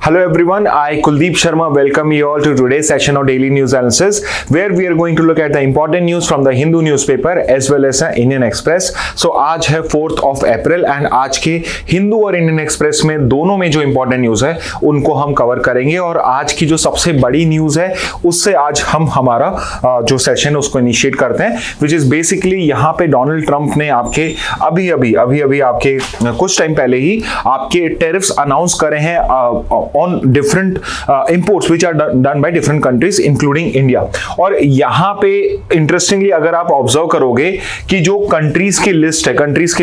Hello everyone, I Kuldeep Sharma welcome you all to today's session of Daily News Analysis where we are going to look at the important news from the Hindu newspaper as well as the Indian Express. So आज है 4th of April and आज के हिंदू और Indian express में दोनों में जो important news है उनको हम कवर करेंगे और आज की जो सबसे बड़ी न्यूज है उससे आज हम हमारा जो सेशन है उसको इनिशिएट करते हैं विच इज बेसिकली यहाँ पे डोनाल्ड ट्रंप ने आपके अभी आपके कुछ टाइम पहले ही आपके टैरिफ्स अनाउंस करे हैं on different imports which are done by different countries including India. और यहाँ पे इंटरेस्टिंगली अगर आप ऑब्जर्व करोगे कि जो कंट्रीज की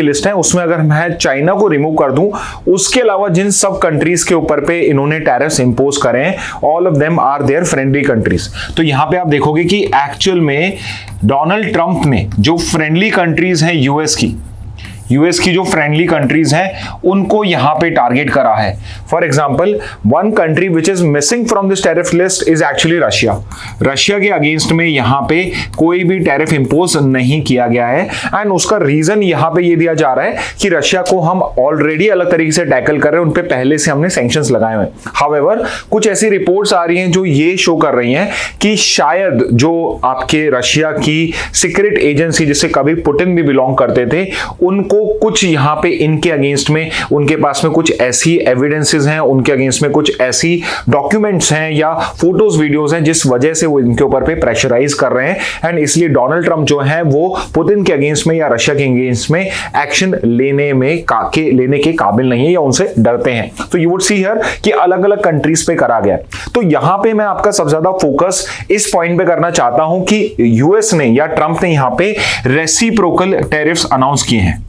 लिस्ट है उसमें अगर मैं चाइना को रिमूव कर दूं उसके अलावा जिन सब कंट्रीज के ऊपर पे इन्होंने टैरिफ्स इंपोज करे हैं all of them are their friendly countries. तो यहाँ पे आप देखोगे कि एक्चुअल में डोनाल्ड ट्रंप ने जो फ्रेंडली कंट्रीज हैं यूएस की जो फ्रेंडली कंट्रीज हैं उनको यहां पे टारगेट करा है. For example one country which is missing from this tariff list is actually Russia के अगेंस्ट में यहां पे कोई भी टैरिफ इंपोज नहीं किया गया है एंड उसका रीजन यहां पे ये दिया जा रहा है कि रशिया को हम ऑलरेडी अलग तरीके से टैकल कर रहे हैं, उन पे पहले से हमने सैंक्शंस लगाए हुए. हाउएवर कुछ ऐसी रिपोर्ट्स आ रही हैं जो ये शो कर रही हैं कि शायद जो आपके रशिया की सीक्रेट एजेंसी जिससे कभी पुतिन भी बिलोंग करते थे उनको कुछ यहां पे इनके अगेंस्ट में उनके पास में कुछ ऐसी एविडेंसेस हैं, उनके अगेंस्ट में कुछ ऐसी डॉक्यूमेंट्स हैं या फोटोज वीडियोस हैं जिस वजह से वो इनके ऊपर पे प्रेशराइज कर रहे हैं एंड इसलिए डोनाल्ड ट्रंप जो है वो पुतिन के अगेंस्ट में या रशिया के अगेंस्ट में एक्शन लेने के काबिल नहीं है या उनसे डरते हैं. तो यू वुड सी हियर कि अलग अलग कंट्रीज पे करा गया. तो यहां पे मैं आपका सबसे ज्यादा फोकस इस पॉइंट पे करना चाहता हूं कि यूएस ने या ट्रंप ने यहां पे रेसिप्रोकल टैरिफ्स अनाउंस किए हैं,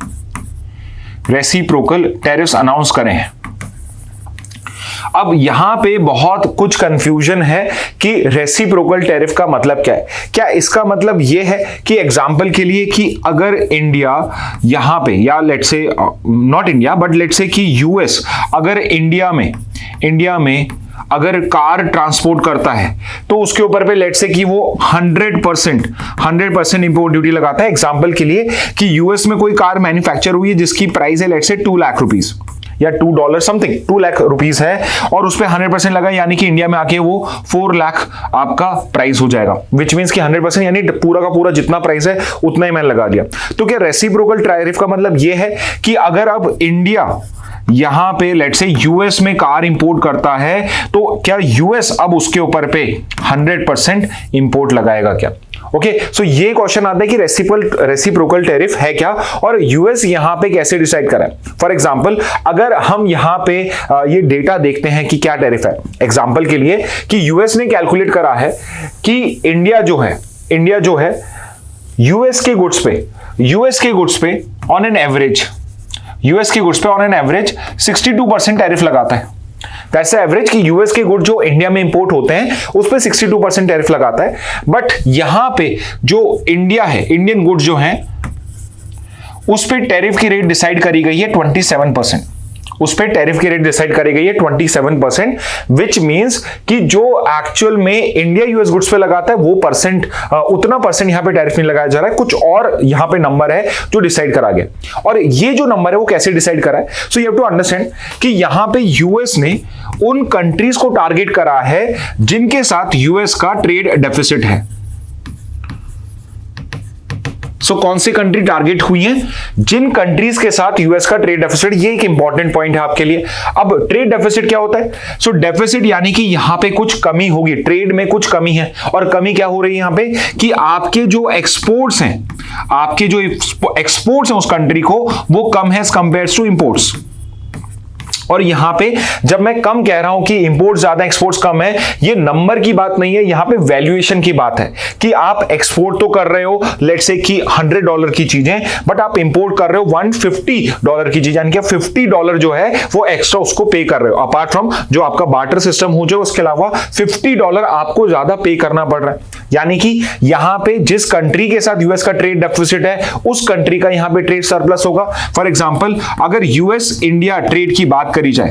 रेसिप्रोकल टैरिफ्स अनाउंस करें हैं. अब यहां पे बहुत कुछ कंफ्यूजन है कि रेसिप्रोकल टैरिफ का मतलब क्या है. क्या इसका मतलब यह है कि एग्जांपल के लिए कि अगर इंडिया यहां पे या let's say not India but let's say कि यूएस अगर इंडिया में अगर कार ट्रांसपोर्ट करता है तो उसके ऊपर पे लेट्स से कि वो 100% इंपोर्ट ड्यूटी लगाता है. एग्जांपल के लिए कि यूएस में कोई कार मैन्युफैक्चर हुई है जिसकी प्राइस है लेट्स से $2 लाख या $2 समथिंग $2 लाख है और उस पे 100% लगा यानी कि इंडिया में आके वो 4 लाख आपका प्राइस हो जाएगा विच मींस कि 100% यानी पूरा का पूरा जितना प्राइस है उतना ही मैंने लगा दिया. तो क्या रेसिप्रोकल टैरिफ का मतलब ये है कि अगर अब इंडिया यहां पे लेट्स से यूएस में कार इंपोर्ट करता है तो क्या यूएस अब उसके ऊपर पे 100% इंपोर्ट लगाएगा क्या? ओके, सो ये क्वेश्चन आता है कि रेसिप्रोकल टैरिफ है क्या और यूएस यहां पे कैसे डिसाइड करें. फॉर एग्जांपल अगर हम यहां पे ये डेटा देखते हैं कि क्या टैरिफ है. एग्जांपल के लिए कि यूएस ने कैलकुलेट करा है कि इंडिया जो है यूएस के गुड्स पे ऑन एन एवरेज 62% टैरिफ लगाता है. दैट्स एवरेज कि यूएस के गुड जो इंडिया में इंपोर्ट होते हैं उस पे 62% टैरिफ लगाता है. बट यहां पे जो इंडियन गुड्स जो हैं उस पे टैरिफ की रेट डिसाइड करी गई है 27%. विच मींस कि जो एक्चुअल में इंडिया यूएस गुड्स पे लगाता है वो उतना परसेंट यहां पे टैरिफ नहीं लगाया जा रहा है. कुछ और यहां पे नंबर है जो डिसाइड करा गया और ये जो नंबर है वो कैसे डिसाइड करा है. So you have to understand कि यहां पे यूएस ने उन कंट्रीज को टारगेट करा है जिनके साथ यूएस का ट्रेड डेफिसिट है. सो कौन सी कंट्री टारगेट हुई है? जिन कंट्रीज के साथ यूएस का ट्रेड डेफिसिट. ये एक इंपॉर्टेंट पॉइंट है आपके लिए. अब ट्रेड डेफिसिट क्या होता है? सो डेफिसिट यानी कि यहां पे कुछ कमी होगी, ट्रेड में कुछ कमी है. और कमी क्या हो रही है यहां पे कि आपके जो एक्सपोर्ट्स हैं उस कंट्री को वो कम है एज कंपेयर टू इंपोर्ट्स. और यहां पे जब मैं कम कह रहा हूं कि इंपोर्ट ज्यादा एक्सपोर्ट्स कम है, ये नंबर की बात नहीं है, यहां पे वैल्यूएशन की बात है कि आप एक्सपोर्ट तो कर रहे हो लेट्स से कि $100 की चीजें बट आप इंपोर्ट कर रहे हो $150 की चीज यानी कि $50 जो है वो एक्स्ट्रा उसको पे कर रहे हो. अपार्ट फ्रॉम जो आपका बार्टर सिस्टम हो जाए उसके अलावा $50 आपको ज्यादा पे करना पड़ रहा है. यानी कि यहां पे जिस कंट्री के साथ यूएस का ट्रेड डेफिसिट है उस कंट्री का यहां पे ट्रेड सरप्लस होगा. फॉर एग्जांपल अगर यूएस इंडिया ट्रेड की बात करी जाए,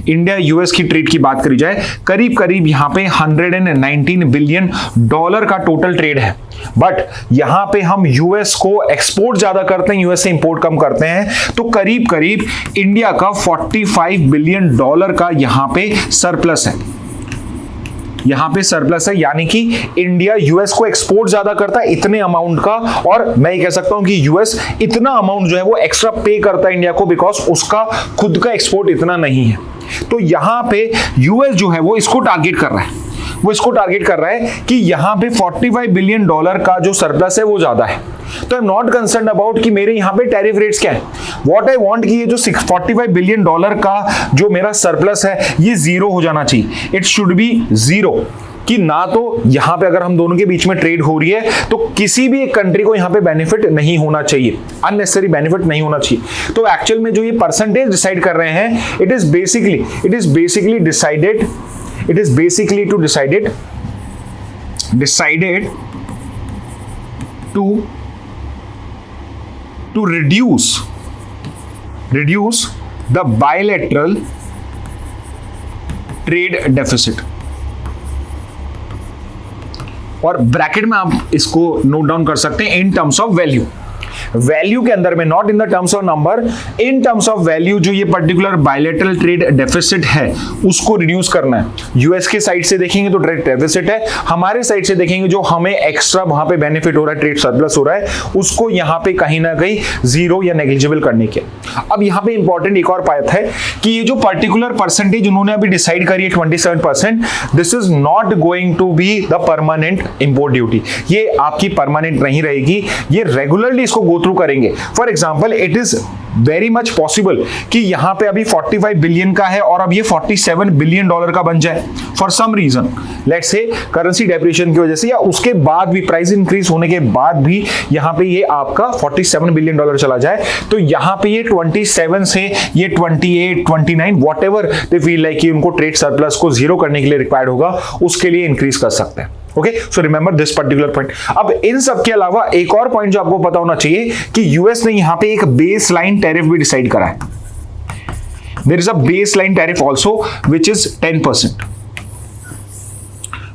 इंडिया यूएस की ट्रेड की बात करी जाए, करीब करीब यहां पे 119 बिलियन डॉलर का टोटल ट्रेड है। बट यहां पे हम यूएस को एक्सपोर्ट ज्यादा करते हैं, यूएस से इंपोर्ट कम करते हैं, तो करीब करीब इंडिया का 45 बिलियन डॉलर का यहां पे सरप्लस है, यहां पे सरप्लस है। यानी कि इंडिया यूएस को एक्सपोर्ट ज्यादा करता है इतने अमाउंट का, और मैं ये कह सकता हूं कि यूएस इतना अमाउंट जो है वो एक्स्ट्रा पे करता है इंडिया को, बिकॉज उसका खुद का एक्सपोर्ट इतना नहीं है। तो यहां पे यूएस जो है वो इसको टारगेट कर रहा है, वो इसको टारगेट कर रहा है कि यहां पे 45 बिलियन डॉलर का जो सरप्लस है वो ज्यादा है। तो I am not concern about कि मेरे यहां पे टैरिफ रेट्स क्या है। व्हाट आई वांट कि ये जो 45 बिलियन डॉलर का जो मेरा सरप्लस है ये जीरो हो जाना चाहिए, इट शुड बी जीरो, कि ना तो यहां पे अगर हम दोनों के बीच में ट्रेड हो रही है तो किसी भी एक कंट्री को यहां पे बेनिफिट नहीं होना चाहिए, अननेसेसरी बेनिफिट नहीं होना चाहिए। तो एक्चुअल में जो ये परसेंटेज डिसाइड कर रहे हैं, it is basically decided to reduce the bilateral trade deficit। और ब्रैकेट में आप इसको नोट डाउन कर सकते हैं इन टर्म्स ऑफ वैल्यू के अंदर में, not in the terms of number, in terms of value जो ये पर्टिकुलर बायलैटरल ट्रेड डेफिसिट है उसको रिड्यूस करना है। यूएस के साइड से देखेंगे तो ट्रेड डेफिसिट है, हमारे साइड से देखेंगे जो हमें एक्स्ट्रा वहां पे बेनिफिट हो रहा है, ट्रेड सरप्लस हो रहा है, उसको यहां पे कहीं ना कहीं जीरो या नेग्लिजिबल करने के। अब यहां पे इंपॉर्टेंट एक और बात है कि ये जो पर्टिकुलर परसेंटेज उन्होंने अभी डिसाइड करी है 27%, this is not going to be the permanent import duty, ये आपकी परमानेंट नहीं रहेगी, ये रेगुलरली इसको गो थ्रू करेंगे। For example it is very much possible कि यहां पे अभी 45 बिलियन का है और अब ये 47 बिलियन डॉलर का बन जाए for some reason, let's say currency depreciation की वजह से, या उसके बाद भी प्राइस इंक्रीज होने के बाद भी यहां पे ये आपका 47 बिलियन डॉलर चला जाए, तो यहां पे ये 27 से ये 28, 29 व्हाटएवर दे फील लाइक कि उनको ट्रेड सरप्लस को जीरो करने के लिए रिक्वायर्ड होगा, उसके लिए इंक्रीज कर सकते हैं। Okay, so remember this particular point. अब इन सब के अलावा एक और पॉइंट जो आपको पता होना चाहिए कि यूएस ने यहां पे एक बेस लाइन टैरिफ भी डिसाइड करा है। There is a base line tariff also which is 10%।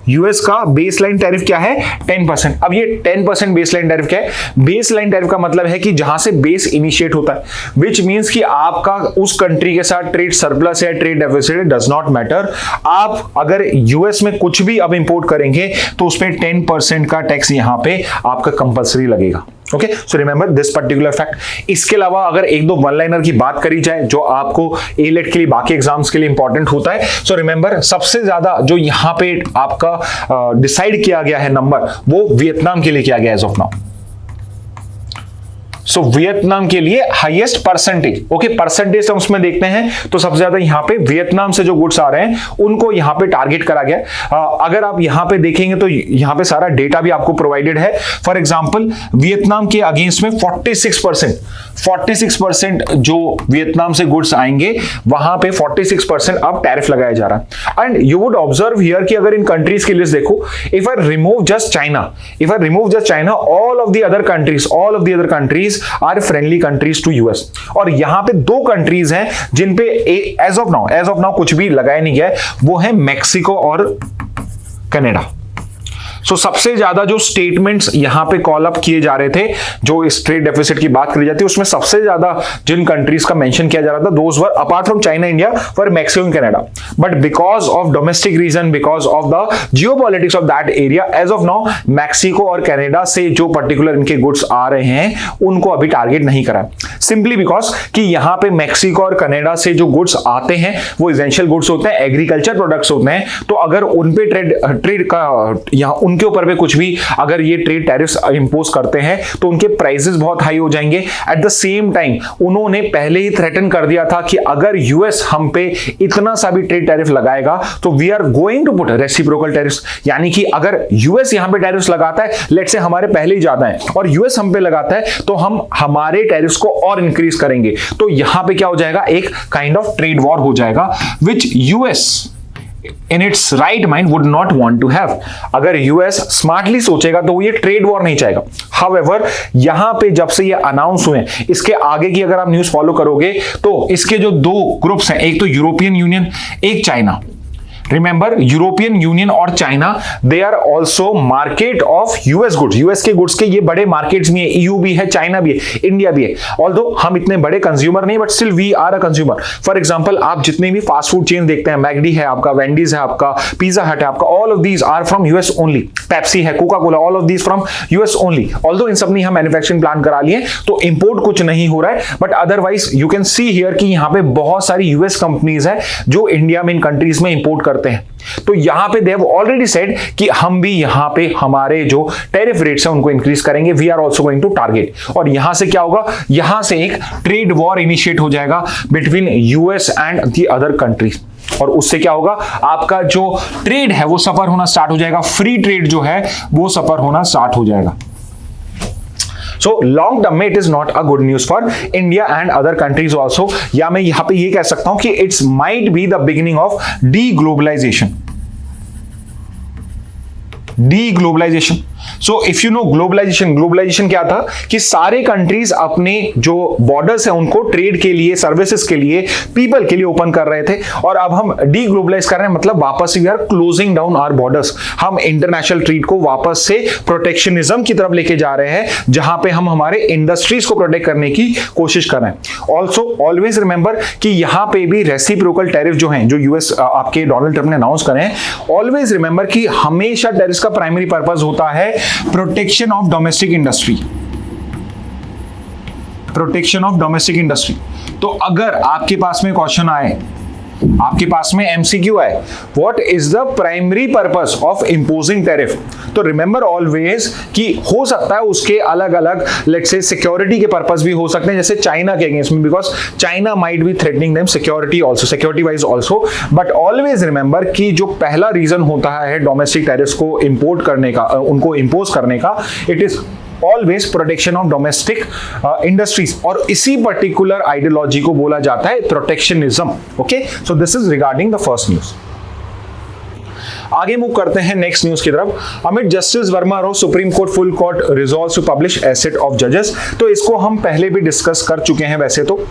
US का बेसलाइन टैरिफ क्या है? 10%। अब ये 10% बेसलाइन टैरिफ क्या है? बेसलाइन टैरिफ का मतलब है कि जहां से बेस इनिशिएट होता है, विच मींस कि आपका उस कंट्री के साथ ट्रेड सरप्लस है, trade deficit, does not matter. आप अगर यूएस में कुछ भी अब इंपोर्ट करेंगे तो उस पर 10% का टैक्स यहां पे आपका कंपल्सरी लगेगा। Okay, so remember this particular fact. इसके अलावा अगर एक दो वन लाइनर की बात करी जाए जो आपको एलेट के लिए, बाकी एग्जाम्स के लिए इंपॉर्टेंट होता है, सो रिमेंबर सबसे ज्यादा जो यहां पे आपका डिसाइड किया गया है नंबर, वो वियतनाम के लिए किया गया as of now. So Vietnam के लिए highest percentage, okay, percentage terms में देखते हैं तो सबसे ज्यादा यहां पे वियतनाम से जो गुड्स आ रहे हैं उनको यहां पे टारगेट करा गया। अगर आप यहां पे देखेंगे तो यहां पे सारा डेटा भी आपको प्रोवाइडेड है। फॉर एग्जांपल वियतनाम के अगेंस्ट में 46% जो वियतनाम से गुड्स आएंगे वहां पे 46% अब टैरिफ लगाया जा रहा है। And you would observe here कि अगर इन कंट्रीज की लिस्ट देखो, if I remove just China, all of the other countries are friendly countries to US. और यहां पे दो कंट्रीज हैं जिन पे एज ऑफ नाउ कुछ भी लगाया नहीं गया है, वो है मैक्सिको और कनाडा। सो सबसे ज्यादा जो स्टेटमेंट्स यहां पे कॉल अप किए जा रहे थे, जो इस ट्रेड डेफिसिट की बात करी जाती है, उसमें सबसे ज्यादा जिन कंट्रीज का मेंशन किया जा रहा था, those were apart from China, India, were Mexico and Canada. But because of domestic reason, because of the geopolitics of that area, as of now Mexico और कनाडा से जो पर्टिकुलर इनके गुड्स आ रहे हैं उनको अभी टारगेट नहीं करा, सिंपली बिकॉज कि यहां पे मैक्सिको और कनाडा से जो गुड्स आते हैं वो एसेंशियल गुड्स होते हैं, एग्रीकल्चर प्रोडक्ट्स होते हैं। तो अगर उन पे ट्रेड का यहां उनके ऊपर भी कुछ भी अगर ये ट्रेड टैरिफ्स इंपोज करते हैं तो उनके प्राइसेस बहुत हाई हो जाएंगे। एट द सेम टाइम उन्होंने पहले ही थ्रेटन कर दिया था कि अगर यूएस हम पे इतना सा भी ट्रेड टैरिफ लगाएगा तो we are going to put reciprocal tariffs, यानी कि अगर यूएस यहां पे टैरिफ्स लगाता है, लेट्स से हमारे पहले ही ज्यादा है और यूएस हम पे लगाता है, तो हम हमारे टैरिफ्स को और इंक्रीज करेंगे। तो यहां पे क्या हो जाएगा? एक काइंड ऑफ ट्रेड वॉर हो जाएगा, which US in its right mind would not want to have. अगर यूएस स्मार्टली सोचेगा तो वो ये ट्रेड वॉर नहीं चाहेगा। हाउएवर यहां पे जब से ये अनाउंस हुए, इसके आगे की अगर आप न्यूज फॉलो करोगे तो इसके जो दो ग्रुप्स हैं, एक तो यूरोपियन यूनियन, एक चाइना। रिमेंबर, यूरोपियन यूनियन और China they are also market of US goods. US के गुड्स के ये बड़े मार्केट्स भी है, ईयू भी है, चाइना भी है, इंडिया भी है। ऑल्दो हम इतने बड़े कंज्यूमर नहीं, but still we are a consumer. For example, आप जितने भी फास्ट फूड चेन देखते हैं, मैकडी है आपका, वेंडीज है आपका, पिज्जा हट है आपका, all of these are from US only. Pepsi है, Coca Cola, all of these from US only. Although इन सब ने हम मैन्युफैक्चरिंग प्लांट करा लिए, तो इंपोर्ट कुछ नहीं हो रहा है, but otherwise you can see here कि यहां पे बहुत सारी यूएस कंपनीज है जो इंडिया में इन कंट्रीज में इंपोर्ट करते हैं। तो यहां पे दे हैव ऑलरेडी सेड कि हम भी यहां पे हमारे जो टैरिफ रेट्स हैं उनको इंक्रीज करेंगे। We are also going to target. और यहां से क्या होगा, यहां से एक ट्रेड वॉर इनिशिएट हो जाएगा between US and the other countries. और उससे क्या होगा, आपका जो ट्रेड है वो सफर होना स्टार्ट हो जाएगा, फ्री ट्रेड जो है वो सफर होना स्टार्ट हो जाएगा। So long term में it is not a good news for India and other countries also। या मैं यहां पे ये कह सकता हूं कि it's might be the beginning of deglobalization। deglobalization। So if you know globalization क्या था कि सारे कंट्रीज अपने जो बॉर्डर्स हैं उनको ट्रेड के लिए, सर्विसेज के लिए, पीपल के लिए ओपन कर रहे थे। और अब हम डीग्लोबलाइज कर रहे हैं, मतलब वापस we are closing down our borders. हम इंटरनेशनल ट्रेड को वापस से प्रोटेक्शनिज्म की तरफ लेके जा रहे हैं, जहां पे हम हमारे इंडस्ट्रीज को प्रोटेक्ट करने की कोशिश कर रहे हैं। ऑल्सो ऑलवेज रिमेंबर कि यहां पे भी रेसिप्रोकल टैरिफ जो हैं, जो यूएस आपके डोनाल्ड ट्रंप ने अनाउंस करे हैं, ऑलवेज रिमेंबर कि हमेशा टैरिफ का प्राइमरी पर्पस होता है protection of domestic industry. Protection of domestic industry. तो अगर आपके पास में क्वेश्चन आए, आपके पास में एमसीक्यू आए, what is the primary purpose of imposing tariff, तो रिमेंबर ऑलवेज कि हो सकता है उसके अलग अलग लेट्स से सिक्योरिटी के पर्पस भी हो सकते हैं, जैसे चाइना के अगेंस्ट में, because China might be threatening them security also, security wise also. But always remember कि जो पहला रीजन होता है डोमेस्टिक टैरिफ को इंपोर्ट करने का, उनको इंपोज करने का, it is always protection of domestic industries. और इसी पर्टिकुलर आइडियोलॉजी को बोला जाता है protectionism. Okay, so this is regarding the first news. आगे मूव करते हैं नेक्स्ट न्यूज की तरफ। Amid Justice Varma row Supreme Court full court resolves to publish asset of जजेस। तो इसको हम पहले भी डिस्कस कर चुके हैं वैसे तो,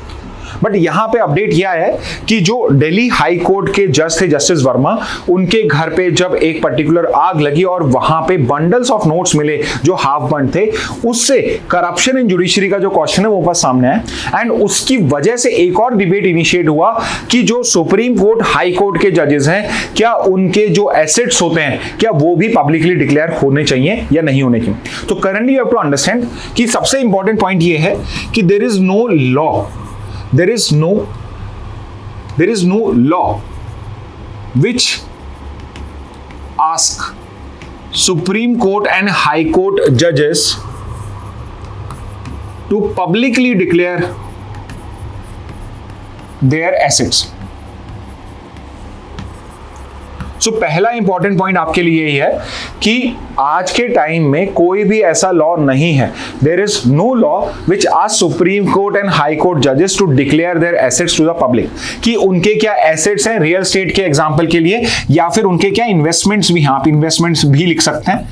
बट यहां पे अपडेट यह है कि जो दिल्ली हाई कोर्ट के जज थे जस्टिस वर्मा, उनके घर पे जब एक पर्टिकुलर आग लगी और वहां पे बंडल्स ऑफ नोट्स मिले जो हाफ बंड थे, उससे करप्शन इन जुडिशरी का जो क्वेश्चन है वो बस सामने आया। एंड उसकी वजह से एक और डिबेट इनिशिएट हुआ कि जो सुप्रीम कोर्ट हाई कोर्ट के जजेस हैं, क्या उनके जो एसेट्स होते हैं क्या वो भी पब्लिकली डिक्लेयर होने चाहिए या नहीं होने चाहिए। तो currently you have to understand कि सबसे इंपॉर्टेंट पॉइंट ये है कि there is no law, there is no law which ask Supreme Court and High Court judges to publicly declare their assets। सो पहला इंपॉर्टेंट पॉइंट आपके लिए यही है कि आज के टाइम में कोई भी ऐसा लॉ नहीं है, there is no law which ask Supreme Court and High Court जजेस to declare their assets to the public, कि उनके क्या एसेट्स हैं रियल एस्टेट के एग्जांपल के लिए, या फिर उनके क्या इन्वेस्टमेंट्स भी हैं। आप इन्वेस्टमेंट्स भी लिख सकते हैं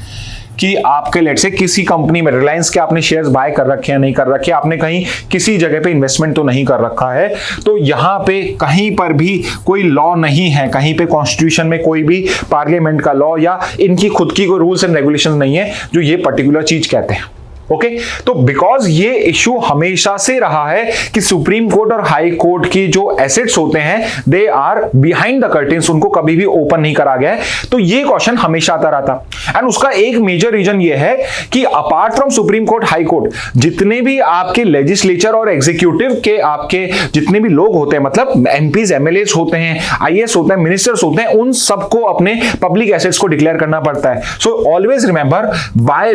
कि आपके लेट से किसी कंपनी में रिलायंस के आपने शेयर्स बाय कर रखे हैं, नहीं कर रखे, आपने कहीं किसी जगह पे इन्वेस्टमेंट तो नहीं कर रखा है। तो यहां पे कहीं पर भी कोई लॉ नहीं है, कहीं पे कॉन्स्टिट्यूशन में कोई भी पार्लियामेंट का लॉ या इनकी खुद की कोई रूल्स एंड रेगुलेशंस नहीं है जो ये पर्टिकुलर चीज कहते हैं। ओके, तो बिकॉज ये इश्यू हमेशा से रहा है कि सुप्रीम कोर्ट और हाई कोर्ट की जो एसेट्स होते हैं they are behind the curtains, उनको कभी भी ओपन नहीं करा गया है। तो ये क्वेश्चन हमेशा आता रहा था। एंड उसका एक मेजर रीजन ये है कि apart from supreme court high court, जितने भी आपके लेजिस्लेचर और एग्जीक्यूटिव के आपके जितने भी लोग होते हैं, मतलब एमपीज, एमएलएस होते हैं, आईएएस होते हैं, मिनिस्टर्स होते हैं, उन सबको अपने पब्लिक एसेट्स को डिक्लेयर करना पड़ता है। So always remember, by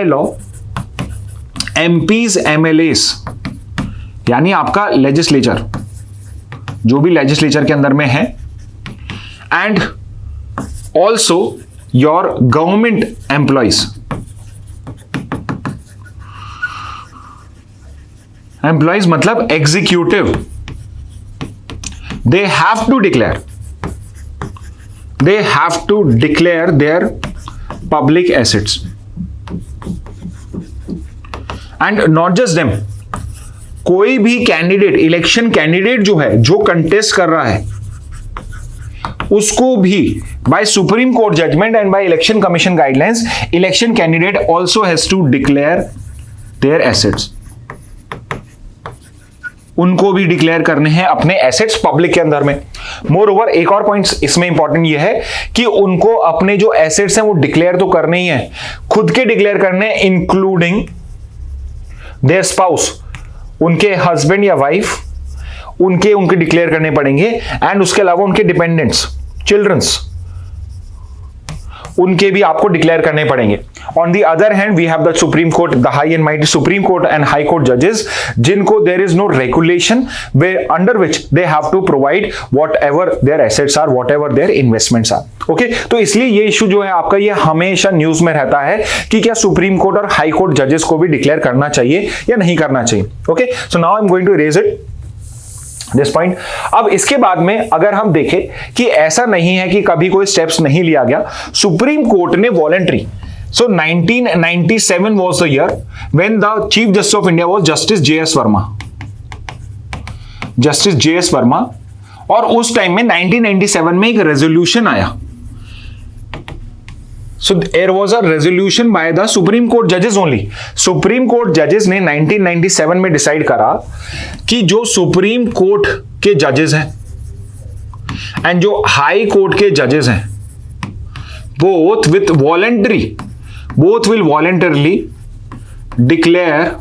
law MPs, MLAs यानी आपका लेजिस्लेचर, जो भी लेजिस्लेचर के अंदर में है, and also your government employees, मतलब executive, they have to declare they have to declare their public assets. And not just them, कोई भी कैंडिडेट, इलेक्शन कैंडिडेट जो है, जो कंटेस्ट कर रहा है, उसको भी by Supreme Court judgement and by election commission guidelines, election candidate also has to declare their assets. उनको भी डिक्लेयर करने हैं अपने एसेट्स पब्लिक के अंदर में. मोर ओवर एक और पॉइंट इसमें इंपॉर्टेंट ये है कि उनको अपने जो एसेट्स हैं वो डिक्लेयर तो करने ही है, खुद के डिक्लेयर करने, इंक्लूडिंग देयर स्पाउस, उनके हस्बैंड या वाइफ, उनके डिक्लेयर करने पड़ेंगे. एंड उसके अलावा उनके डिपेंडेंट्स, चिल्ड्रंस, उनके भी आपको डिक्लेयर करने पड़ेंगे. On the other hand we have the supreme Court, the high and mighty Supreme Court and High Court जजेस, जिनको there is no regulation under which they have to provide whatever their assets are, whatever their investments are. Okay, तो इसलिए ये issue जो है आपका, ये हमेशा न्यूज में रहता है कि क्या सुप्रीम कोर्ट और हाई कोर्ट जजेस को भी डिक्लेयर करना चाहिए या नहीं करना चाहिए. Okay, so now I am going to raise it this point. अब इसके बाद में अगर हम देखें कि ऐसा नहीं है कि कभी कोई स्टेप्स नहीं लिया गया, सुप्रीम कोर्ट ने voluntary, so 1997 was the year when the Chief Justice of India was justice JS. Verma, justice JS. Verma. और उस टाइम में 1997 में एक रेजोल्यूशन आया. So there was a resolution by the Supreme Court judges only. Supreme Court judges ने 1997 में decide करा कि जो सुप्रीम कोर्ट के जजेस हैं एंड जो हाई कोर्ट के जजेस हैं, both will voluntarily declare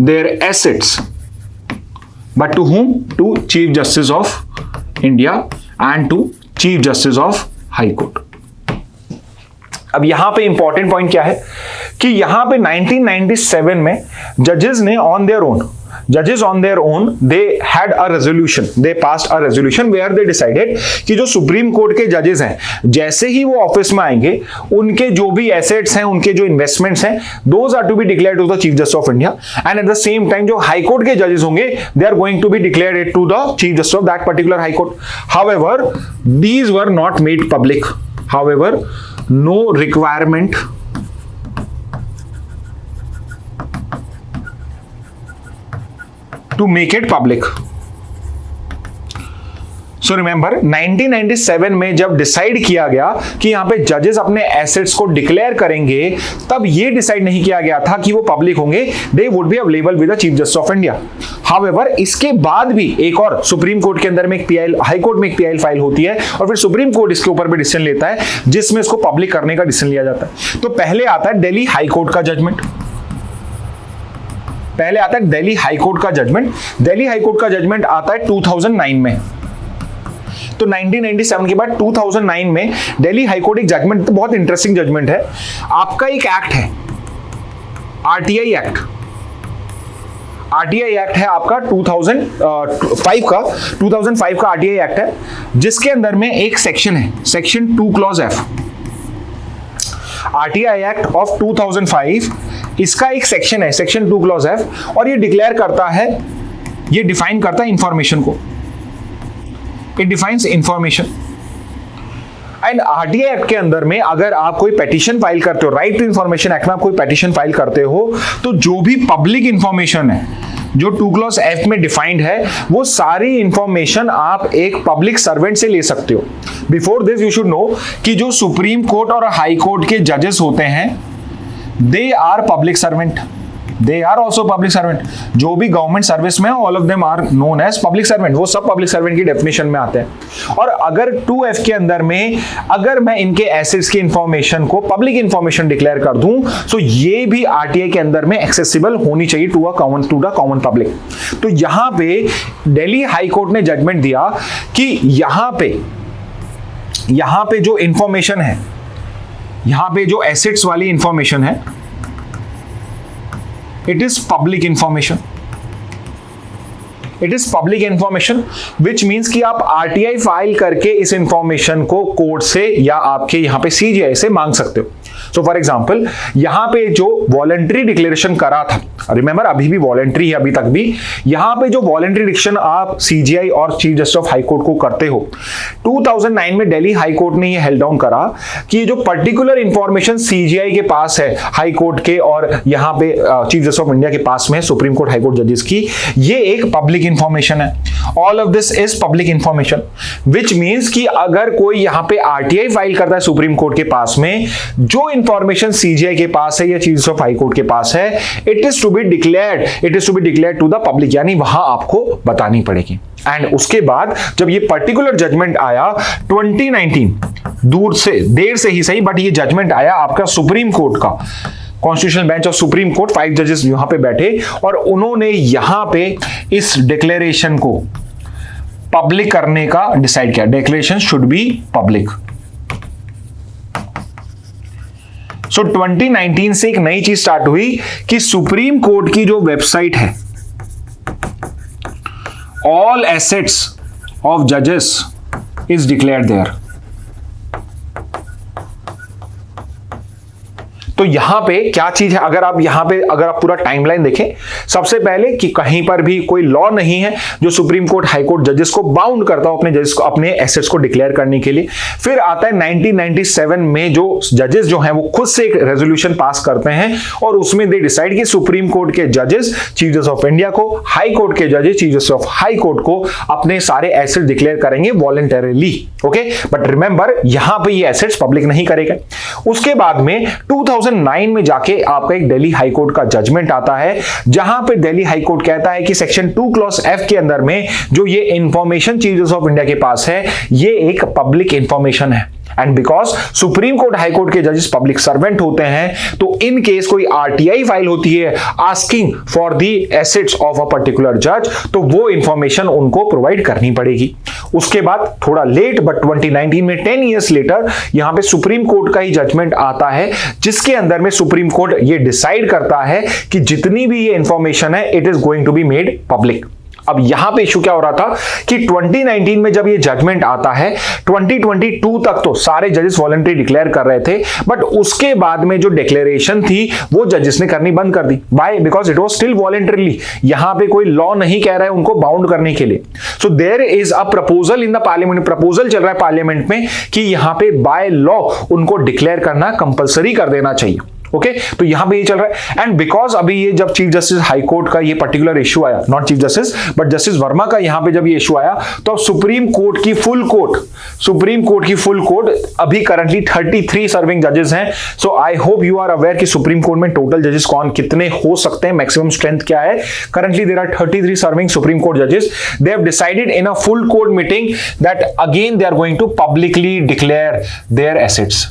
their assets, but to whom? To Chief Justice of India and to Chief Justice of High Court. अब यहां पे इंपॉर्टेंट पॉइंट क्या है कि यहां पे 1997 में जजेस on their own they had a resolution, they passed a resolution where they decided कि जो सुप्रीम कोर्ट के जजेस हैं, जैसे ही वो ऑफिस में आएंगे, उनके जो भी एसेट्स हैं, उनके जो इन्वेस्टमेंट्स हैं, those are to be declared to the Chief Justice of India. And at the same time जो हाई कोर्ट के जजेस होंगे, they are going to be declared to the Chief Justice of that particular High Court. However these were not made public. However, no requirement to make it public. So remember 1997 में जब decide किया गया कि यहां पे जजेस अपने assets को डिक्लेयर करेंगे, तब ये डिसाइड नहीं किया गया था कि वो पब्लिक होंगे. They would be available with the Chief Justice of India. However इसके बाद भी एक और सुप्रीम कोर्ट के अंदर में एक पीआईएल, हाई कोर्ट में एक पीआईएल फाइल होती है और फिर सुप्रीम कोर्ट इसके ऊपर भी डिसीजन लेता है जिसमें इसको पब्लिक करने का डिसीजन लिया जाता है. तो पहले आता है दिल्ली हाई कोर्ट का जजमेंट. दिल्ली हाई कोर्ट का जजमेंट आता है 2009 में. तो 1997 के बाद 2009 में दिल्ली हाई कोर्ट एक जजमेंट, बहुत इंटरेस्टिंग जजमेंट है. आपका एक एक्ट है, आरटीआई एक्ट. आरटीआई एक्ट है आपका 2005 का आरटीआई एक्ट है, जिसके अंदर में एक सेक्शन है, section 2 clause F. RTI act of 2005, इसका एक सेक्शन है, सेक्शन 2 क्लॉज एफ, और ये डिक्लेयर करता है, ये डिफाइन करता है इंफॉर्मेशन को. It defines information. And RTI act के अंदर में अगर आप कोई पेटिशन फाइल करते हो, राइट टू इंफॉर्मेशन एक्ट में आप कोई पेटिशन फाइल करते हो, तो जो भी पब्लिक इंफॉर्मेशन है जो 2 क्लॉज एफ में डिफाइंड है, वो सारी इंफॉर्मेशन आप एक पब्लिक सर्वेंट से ले सकते हो. Before this you should know कि जो सुप्रीम कोर्ट और हाई कोर्ट के जजेस होते हैं, they are public servant. They are also public servant. जो भी गवर्नमेंट सर्विस में, all of them are known as public servant. वो सब पब्लिक सर्वेंट की डेफिनेशन में आते हैं. और अगर 2F के अंदर में अगर मैं इनके एसेट्स की इंफॉर्मेशन को पब्लिक इंफॉर्मेशन डिक्लेयर कर दूं, तो ये भी आरटीआई के अंदर में एक्सेसिबल होनी चाहिए टू द कॉमन पब्लिक. तो यहां पे दिल्ली हाई कोर्ट ने जजमेंट दिया कि यहां पे जो इंफॉर्मेशन है, यहां पे जो एसेट्स वाली इंफॉर्मेशन है, it is public information. It is public information, which means कि आप RTI फाइल करके इस इंफॉर्मेशन को कोर्ट से या आपके यहाँ पे CJI से मांग सकते हो. सो फॉर एग्जांपल यहां पे जो वॉलंटरी डिक्लेरेशन करा था, रिमेंबर अभी भी वॉलंटरी है, अभी तक भी यहां पे जो वॉलंटरी डिक्लेरेशन आप सीजीआई और chief Justice of High court को करते हो, 2009 में दिल्ली हाई कोर्ट ने ये हेल्ड डाउन करा कि जो पर्टिकुलर इंफॉर्मेशन सीजीआई के पास है हाई कोर्ट के और यहां पे चीफ जस्टिस ऑफ इंडिया के पास में सुप्रीम कोर्ट हाई कोर्ट जजेस की, ये एक पब्लिक इंफॉर्मेशन है। All of this is public information, which means कि अगर कोई यहां पे आरटीआई फाइल करता है सुप्रीम कोर्ट के पास में, जो इंफॉर्मेशन सीजीआई के पास है या Chief Justice of High Court के पास है, it is to be declared to the public, यानी वहां आपको बतानी पड़ेगी। एंड उसके बाद जब ये पर्टिकुलर जजमेंट आया 2019, देर से ही सही, बट ये जजमेंट आया आपका सुप्रीम कोर्ट का, constitutional bench of supreme court, 5 जजेस यहां पे बैठे और उन्होंने यहां पे इस डिक्लेरेशन को पब्लिक करने का डिसाइड किया। Declaration should be public. So 2019 से एक नई चीज स्टार्ट हुई कि सुप्रीम कोर्ट की जो वेबसाइट है, all assets of judges is declared there। तो यहां पे क्या चीज है, अगर आप पूरा टाइमलाइन देखें, सबसे पहले कि कहीं पर भी कोई लॉ नहीं है जो सुप्रीम कोर्ट हाई कोर्ट जजेस को बाउंड करता हो अपने जजेस को अपने एसेट्स को डिक्लेयर करने के लिए। फिर आता है 1997 में जो जजेस जो हैं वो खुद से एक रेजोल्यूशन पास करते हैं और उसमें दे डिसाइड कि सुप्रीम कोर्ट के जजेस चीफ जस्टिस ऑफ इंडिया को, हाई कोर्ट के जजेस chief Justice of High court को अपने सारे एसेट्स डिक्लेयर करेंगे वॉलंटरीली। ओके, बट रिमेंबर यहां पे ये एसेट्स पब्लिक नहीं करेगा। उसके बाद में 2009 में जाके आपका एक दिल्ली हाई कोर्ट का जजमेंट आता है, जहां पे दिल्ली हाई कोर्ट कहता है कि सेक्शन 2 क्लॉज F के अंदर में जो ये information chief Justice of India के पास है, ये एक पब्लिक इंफॉर्मेशन है। And because supreme court high Court के जजेस पब्लिक सर्वेंट होते हैं, तो इन केस कोई आरटीआई फाइल होती है asking for the assets of a particular जज, तो वो इंफॉर्मेशन उनको प्रोवाइड करनी पड़ेगी। उसके बाद थोड़ा लेट बट 2019 में 10 इयर्स लेटर यहां पे सुप्रीम कोर्ट का ही जजमेंट आता है, जिसके अंदर में सुप्रीम कोर्ट ये डिसाइड करता है कि जितनी भी ये इंफॉर्मेशन है it is going to be made public. अब यहां पे इशू क्या हो रहा था कि 2019 में जब ये जजमेंट आता है, 2022 तक तो सारे जजेस वॉलंटरी डिक्लेयर कर रहे थे, बट उसके बाद में जो डिक्लेरेशन थी वो जजेस ने करनी बंद कर दी। By because it was still voluntarily, यहां पे कोई लॉ नहीं कह रहा है उनको बाउंड करने के लिए। So there is a proposal in the parliament, proposal चल रहा है पार्लियामेंट में कि यहां पे बाय लॉ उनको डिक्लेयर करना कंपलसरी कर देना चाहिए। ओके, तो यहां पे ये चल रहा है। एंड बिकॉज अभी ये जब चीफ जस्टिस हाई कोर्ट का ये पर्टिकुलर इशू आया, not chief justice but justice Verma का यहां पे जब ये इशू आया, तो सुप्रीम कोर्ट की फुल कोर्ट अभी करंटली 33 सर्विंग जजेस हैं। So I hope you are aware कि सुप्रीम कोर्ट में टोटल जजेस कितने हो सकते हैं, मैक्सिमम स्ट्रेंथ क्या है। Currently there are 33 serving supreme court जजेस। They have decided in a full court meeting that again they are going to publicly declare their assets.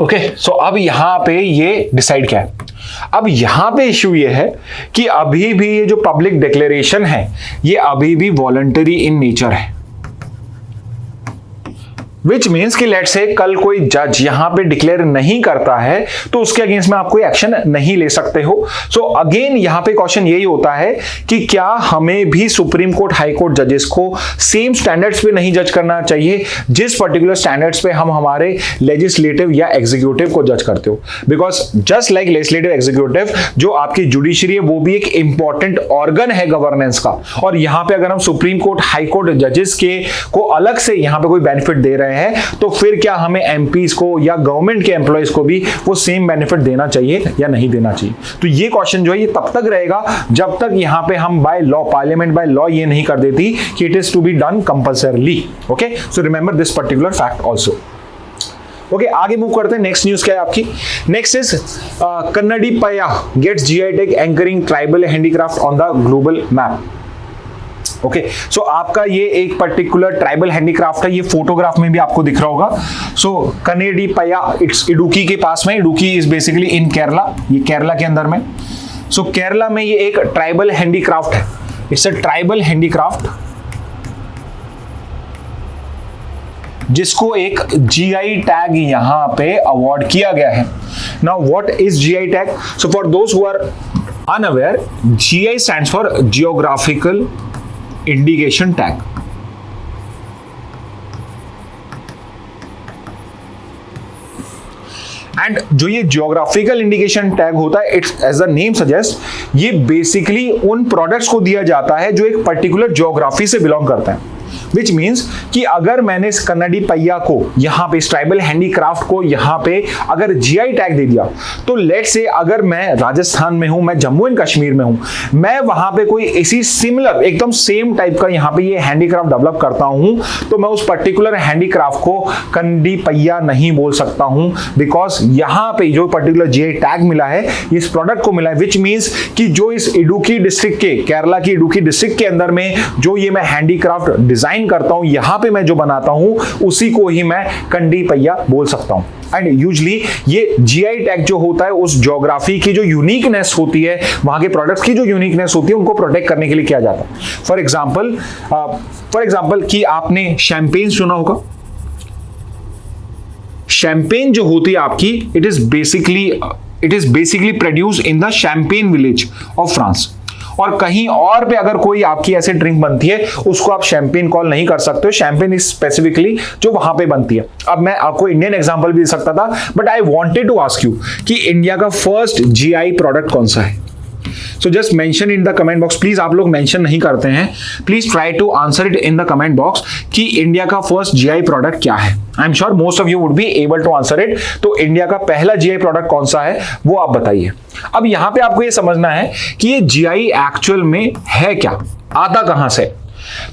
Okay, so अब यहां पे ये डिसाइड क्या है। अब यहां पे इश्यू ये है कि अभी भी ये जो पब्लिक डिक्लेरेशन है ये अभी भी वॉलंटरी इन नेचर है, विच मीन्स कि लेट्स से कल कोई जज यहां पे डिक्लेयर नहीं करता है तो उसके अगेंस्ट में आप कोई एक्शन नहीं ले सकते हो। सो अगेन यहां पे क्वेश्चन यही होता है कि क्या हमें भी सुप्रीम कोर्ट हाई कोर्ट जजेस को सेम स्टैंडर्ड्स पे नहीं जज करना चाहिए जिस पर्टिकुलर स्टैंडर्ड्स पे हम हमारे लेजिस्लेटिव या एग्जीक्यूटिव को जज करते हो। Because just like legislative executive, जो आपकी जुडिशरी है वो भी एक इंपॉर्टेंट ऑर्गन है गवर्नेंस का, और यहां पे अगर हम सुप्रीम कोर्ट हाई कोर्ट जजेस के को अलग से यहां पे कोई बेनिफिट दे रहे हैं, तो फिर क्या हमें एमपीज को या गवर्नमेंट के एम्प्लॉइज को भी वो सेम बेनिफिट देना चाहिए या नहीं देना चाहिए। तो ये क्वेश्चन जो है ये तब तक रहेगा जब तक यहां पे हम by law, parliament by law ये नहीं कर देती कि it is to be done compulsorily. Okay, so remember this particular fact also. Okay, आगे मूव करते हैं। नेक्स्ट न्यूज क्या है आपकी? Next is Kannadippaya gets GI tag anchoring tribal handicraft on the global map. Okay, so आपका ये एक particular tribal handicraft है, ये फोटोग्राफ में भी आपको दिख रहा होगा। सो कन्नडीपय्या, इट्स इडुक्की के पास में। इडुक्की इज बेसिकली इन केरला, ये केरला के अंदर में। सो केरला में ये एक ट्राइबल हैंडीक्राफ्ट है, इट्स अ ट्राइबल हैंडीक्राफ्ट जिसको एक जीआई टैग यहां पे अवार्ड किया गया है। Now, what is GI tag? So, for those who are unaware, GI stands for Geographical Indication Tag. And जो ये जियोग्राफिकल इंडिकेशन टैग होता है, it's as the name suggest, ये बेसिकली उन प्रोडक्ट्स को दिया जाता है जो एक पर्टिकुलर जियोग्राफी से बिलोंग करता है। विच मीन्स कि अगर मैंने इस कन्नड़ी पहिया को यहाँ पे, ट्राइबल हैंडीक्राफ्ट को यहाँ पे अगर जीआई टैग दे दिया, तो लेट से अगर मैं राजस्थान में हूँ, मैं जम्मू एंड कश्मीर में हूँ, मैं वहां पे कोई इसी सिमिलर एकदम सेम टाइप का यहाँ पे ये हैंडीक्राफ्ट डेवलप करता हूँ, तो मैं उस पर्टिकुलर हैंडीक्राफ्ट को कन्नड़ी पहिया नहीं बोल सकता हूँ, बिकॉज यहाँ पे जो पर्टिकुलर जीआई टैग मिला है, इस प्रोडक्ट को मिला है। विच मीन्स कि जो इस इडुक्की डिस्ट्रिक्ट के, केरला की इडुक्की डिस्ट्रिक्ट के अंदर में जो ये मैं हैंडीक्राफ्ट डिजाइन करता हूं, यहां पे मैं जो बनाता हूं, उसी को ही मैं कन्नड़ी पहिया बोल सकता हूं। एंड यूजली ये जीआई टैग जो होता है, उस ज्योग्राफी की जो यूनिकनेस होती है, वहां के प्रोडक्ट्स की जो यूनिकनेस होती है, उनको प्रोटेक्ट करने के लिए किया जाता है। फॉर एग्जाम्पल कि आपने शैंपेन सुना होगा। शैंपेन जो होती है आपकी, it is basically produce in the champagne village of France. और कहीं और पे अगर कोई आपकी ऐसे ड्रिंक बनती है, उसको आप शैंपेन कॉल नहीं कर सकते हो। शैंपेन इज स्पेसिफिकली जो वहां पे बनती है। अब मैं आपको इंडियन एग्जांपल भी दे सकता था, but I wanted to ask you कि इंडिया का फर्स्ट जीआई प्रोडक्ट कौन सा है। So just mention in the comment box. Please, आप लोग मेंशन नहीं करते हैं, please try to answer it in the comment box कि इंडिया का फर्स्ट जीआई प्रोडक्ट क्या है। I am sure most of you would be able to answer it. तो इंडिया का पहला जीआई प्रोडक्ट कौन सा है, वो आप बताइए। अब यहां पे आपको ये समझना है कि ये जीआई एक्चुअल में है क्या, आता कहां से।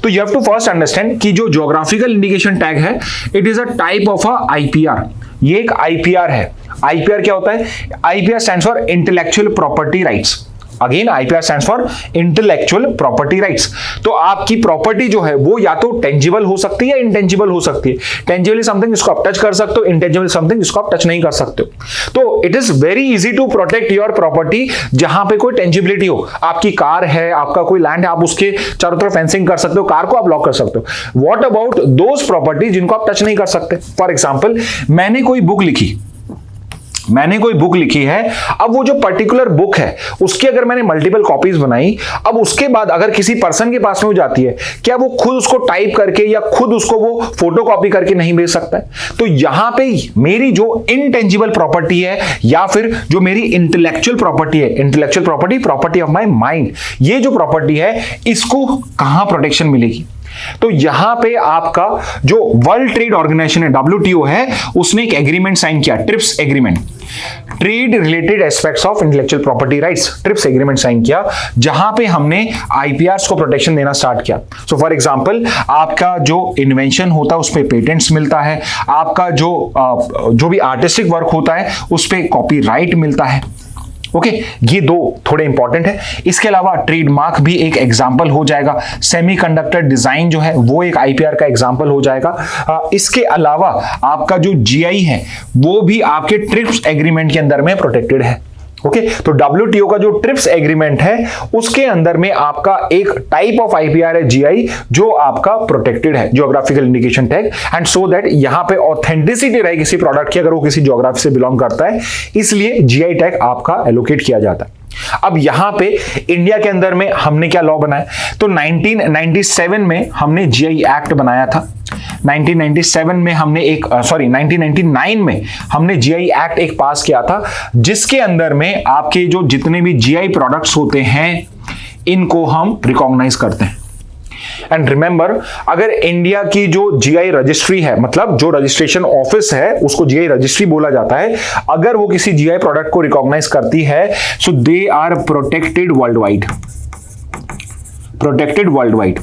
तो you have to first understand कि जो ज्योग्राफिकल इंडिकेशन टैग है, it is a type of a IPR. ये एक आईपीआर है। आईपीआर क्या होता है? IPR stands for intellectual property rights. Again IPR stands for intellectual property rights. तो आपकी प्रॉपर्टी जो है वो या तो टेंजिबल हो सकती है या इंटेंजिबल हो सकती है। टेंजिबल इज समथिंग जिसको आप टच कर सकते हो, इंटेंजिबल समथिंग जिसको आप टच नहीं कर सकते हो। तो it is very easy to protect your property जहां पे कोई टेंजिबिलिटी हो। आपकी कार है, आपका कोई लैंड है, आप उसके चारों तरफ फेंसिंग कर सकते हो, कार को आप लॉक कर सकते हो। व्हाट अबाउट दोज प्रॉपर्टी जिनको आप टच नहीं कर सकते? फॉर एग्जाम्पल, मैंने कोई बुक लिखी है। अब वो जो पर्टिकुलर बुक है, उसकी अगर मैंने मल्टीपल कॉपीज बनाई, अब उसके बाद अगर किसी पर्सन के पास में हो जाती है, क्या वो खुद उसको टाइप करके या खुद उसको वो फोटो कॉपी करके नहीं भेज सकता है? तो यहां पे मेरी जो इनटेंजिबल प्रॉपर्टी है या फिर जो मेरी इंटेलेक्चुअल प्रॉपर्टी है, intellectual property of my mind, ये जो प्रॉपर्टी है, इसको कहां प्रोटेक्शन मिलेगी? तो यहां पे आपका जो वर्ल्ड ट्रेड ऑर्गेनाइजेशन है, WTO है, उसने एक एग्रीमेंट साइन किया, TRIPS agreement, trade related aspects of intellectual property rights, TRIPS agreement sign किया, जहां पे हमने आईपीआरस को प्रोटेक्शन देना स्टार्ट किया। सो फॉर एग्जांपल, आपका जो इन्वेंशन होता है उस पे पेटेंट्स मिलता है, आपका जो भी आर्टिस्टिक वर्क होता है उस पे कॉपीराइट मिलता है। ओके, ये दो थोड़े इंपॉर्टेंट है। इसके अलावा ट्रेडमार्क भी एक एग्जांपल हो जाएगा। सेमीकंडक्टर डिजाइन जो है वो एक आईपीआर का एग्जांपल हो जाएगा। इसके अलावा आपका जो जीआई है वो भी आपके ट्रिप्स एग्रीमेंट के अंदर में प्रोटेक्टेड है। ओके, तो WTO का जो ट्रिप्स एग्रीमेंट है उसके अंदर में आपका एक टाइप ऑफ आईपीआर है जीआई, जो आपका प्रोटेक्टेड है, geographical indication tag, and so that यहां पे ऑथेंटिसिटी रहे किसी प्रोडक्ट की, अगर वो किसी ज्योग्राफी से बिलोंग करता है, इसलिए जीआई टैग आपका एलोकेट किया जाता है। अब यहां पे इंडिया के अंदर में हमने क्या लॉ बनाया? तो 1997 में हमने जीआई एक्ट बनाया था। 1997 में हमने 1999 में हमने जीआई एक्ट एक पास किया था, जिसके अंदर में आपके जो जितने भी जीआई प्रोडक्ट्स होते हैं, इनको हम रिकॉग्नाइज करते हैं। एंड रिमेंबर, अगर इंडिया की जो जीआई रजिस्ट्री है, मतलब जो रजिस्ट्रेशन ऑफिस है, उसको जीआई रजिस्ट्री बोला जाता है, अगर वो किसी जीआई प्रोडक्ट को रिकॉग्नाइज करती है, so they are protected world wide,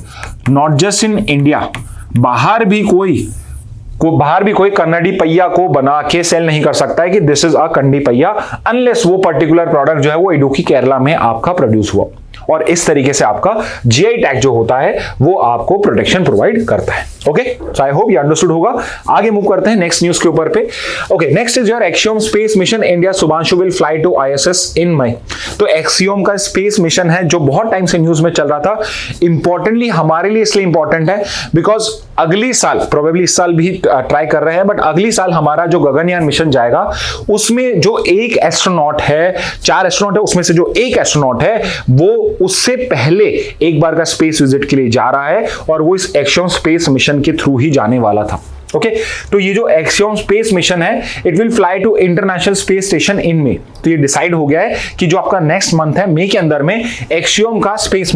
not just in India. बाहर भी कोई कन्नड़ी पहिया को बना के सेल नहीं कर सकता है कि दिस इज अ कन्नड़ी पहिया, अनलेस वो पर्टिकुलर प्रोडक्ट जो है वो इडुक्की केरला में आपका प्रोड्यूस हुआ। और इस तरीके से आपका जीआई टैग जो होता है वो आपको प्रोटेक्शन प्रोवाइड करता है। ओके, सो आई होप ये अंडरस्टूड होगा। आगे मूव करते हैं नेक्स्ट न्यूज के ऊपर पे। Okay, next is your Axiom space mission India Shubhanshu will fly to ISS in May. तो एक्सियोम का स्पेस मिशन है जो बहुत टाइम से न्यूज में चल रहा था। इंपॉर्टेंटली हमारे लिए इसलिए इंपॉर्टेंट है बिकॉज अगली साल, प्रोबेबली इस साल भी ट्राई कर रहे हैं, बट अगली साल हमारा जो गगनयान मिशन जाएगा उसमें जो एक एस्ट्रोनॉट है, 4 एस्ट्रोनॉट है, उसमें से जो एक एस्ट्रोनॉट है वो उससे पहले एक बार का स्पेस विजिट के लिए जा रहा है और वो इस एक्सियोम स्पेस मिशन के थ्रू ही जाने वाला था। ओके, तो ये जो एक्सियोम स्पेस मिशन है it will fly to international space station in May. तो ये डिसाइड हो गया है कि जो आपका नेक्स्ट मंथ है मई के अंदर में एक्सियोम का स्पेस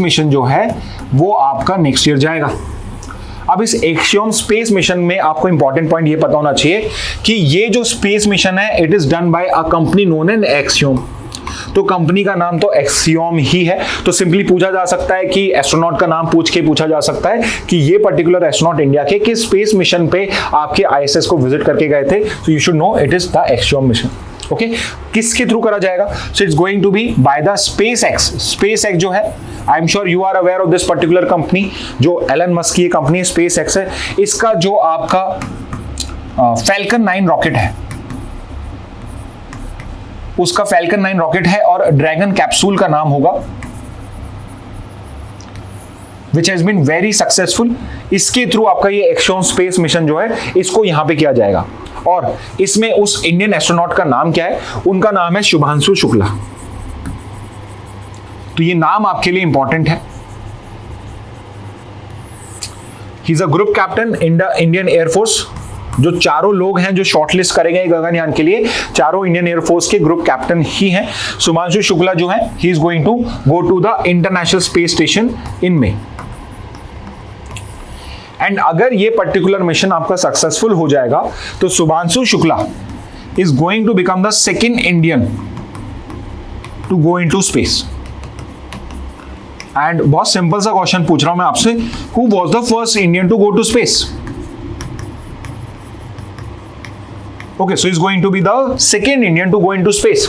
मिशन जो है वो आपका नेक्स्ट ईयर जाएगा। अब इस एक्सियोम स्पेस मिशन में आपको इंपॉर्टेंट पॉइंट ये पता होना चाहिए कि ये जो स्पेस मिशन है it is done by a company known as Axiom. तो कंपनी का नाम तो एक्सियोम ही है। तो सिंपली पूछा जा सकता है कि एस्ट्रोनॉट का नाम पूछ के पूछा जा सकता है कि ये पर्टिकुलर एस्ट्रोनॉट इंडिया के किस स्पेस मिशन पे आपके आईएसएस को विजिट करके गए थे। तो you should know it is the Axiom mission. Okay, किसके थ्रू करा जाएगा? So it's going to be by the SpaceX जो है, I am sure you are aware of this particular company, जो एलन मस्क की company SpaceX है। इसका जो आपका फैल्कन 9 रॉकेट है, उसका फैल्कन 9 रॉकेट है और ड्रैगन कैप्सूल का नाम होगा which has been very successful. इसके थ्रू आपका ये एक्सियोम स्पेस मिशन जो है इसको यहां पे किया जाएगा और इसमें उस इंडियन एस्ट्रोनॉट का नाम क्या है? उनका नाम है शुभांशु शुक्ला। तो ये नाम आपके लिए इंपॉर्टेंट है। He is a group captain in the Indian air force. जो चारों लोग हैं जो शॉर्टलिस्ट करे गए गगनयान के लिए, चारों इंडियन एयरफोर्स के ग्रुप कैप्टन ही हैं। शुभांशु शुक्ला जो है he is going to go to the international space station in May. And अगर ये पर्टिकुलर मिशन आपका सक्सेसफुल हो जाएगा तो Shubhanshu Shukla is going to become the second Indian to go into space. And बहुत सिंपल सा क्वेश्चन पूछ रहा हूं मैं आपसे, who was the first Indian to go to space? Okay, so he's going to be the second Indian to go into space,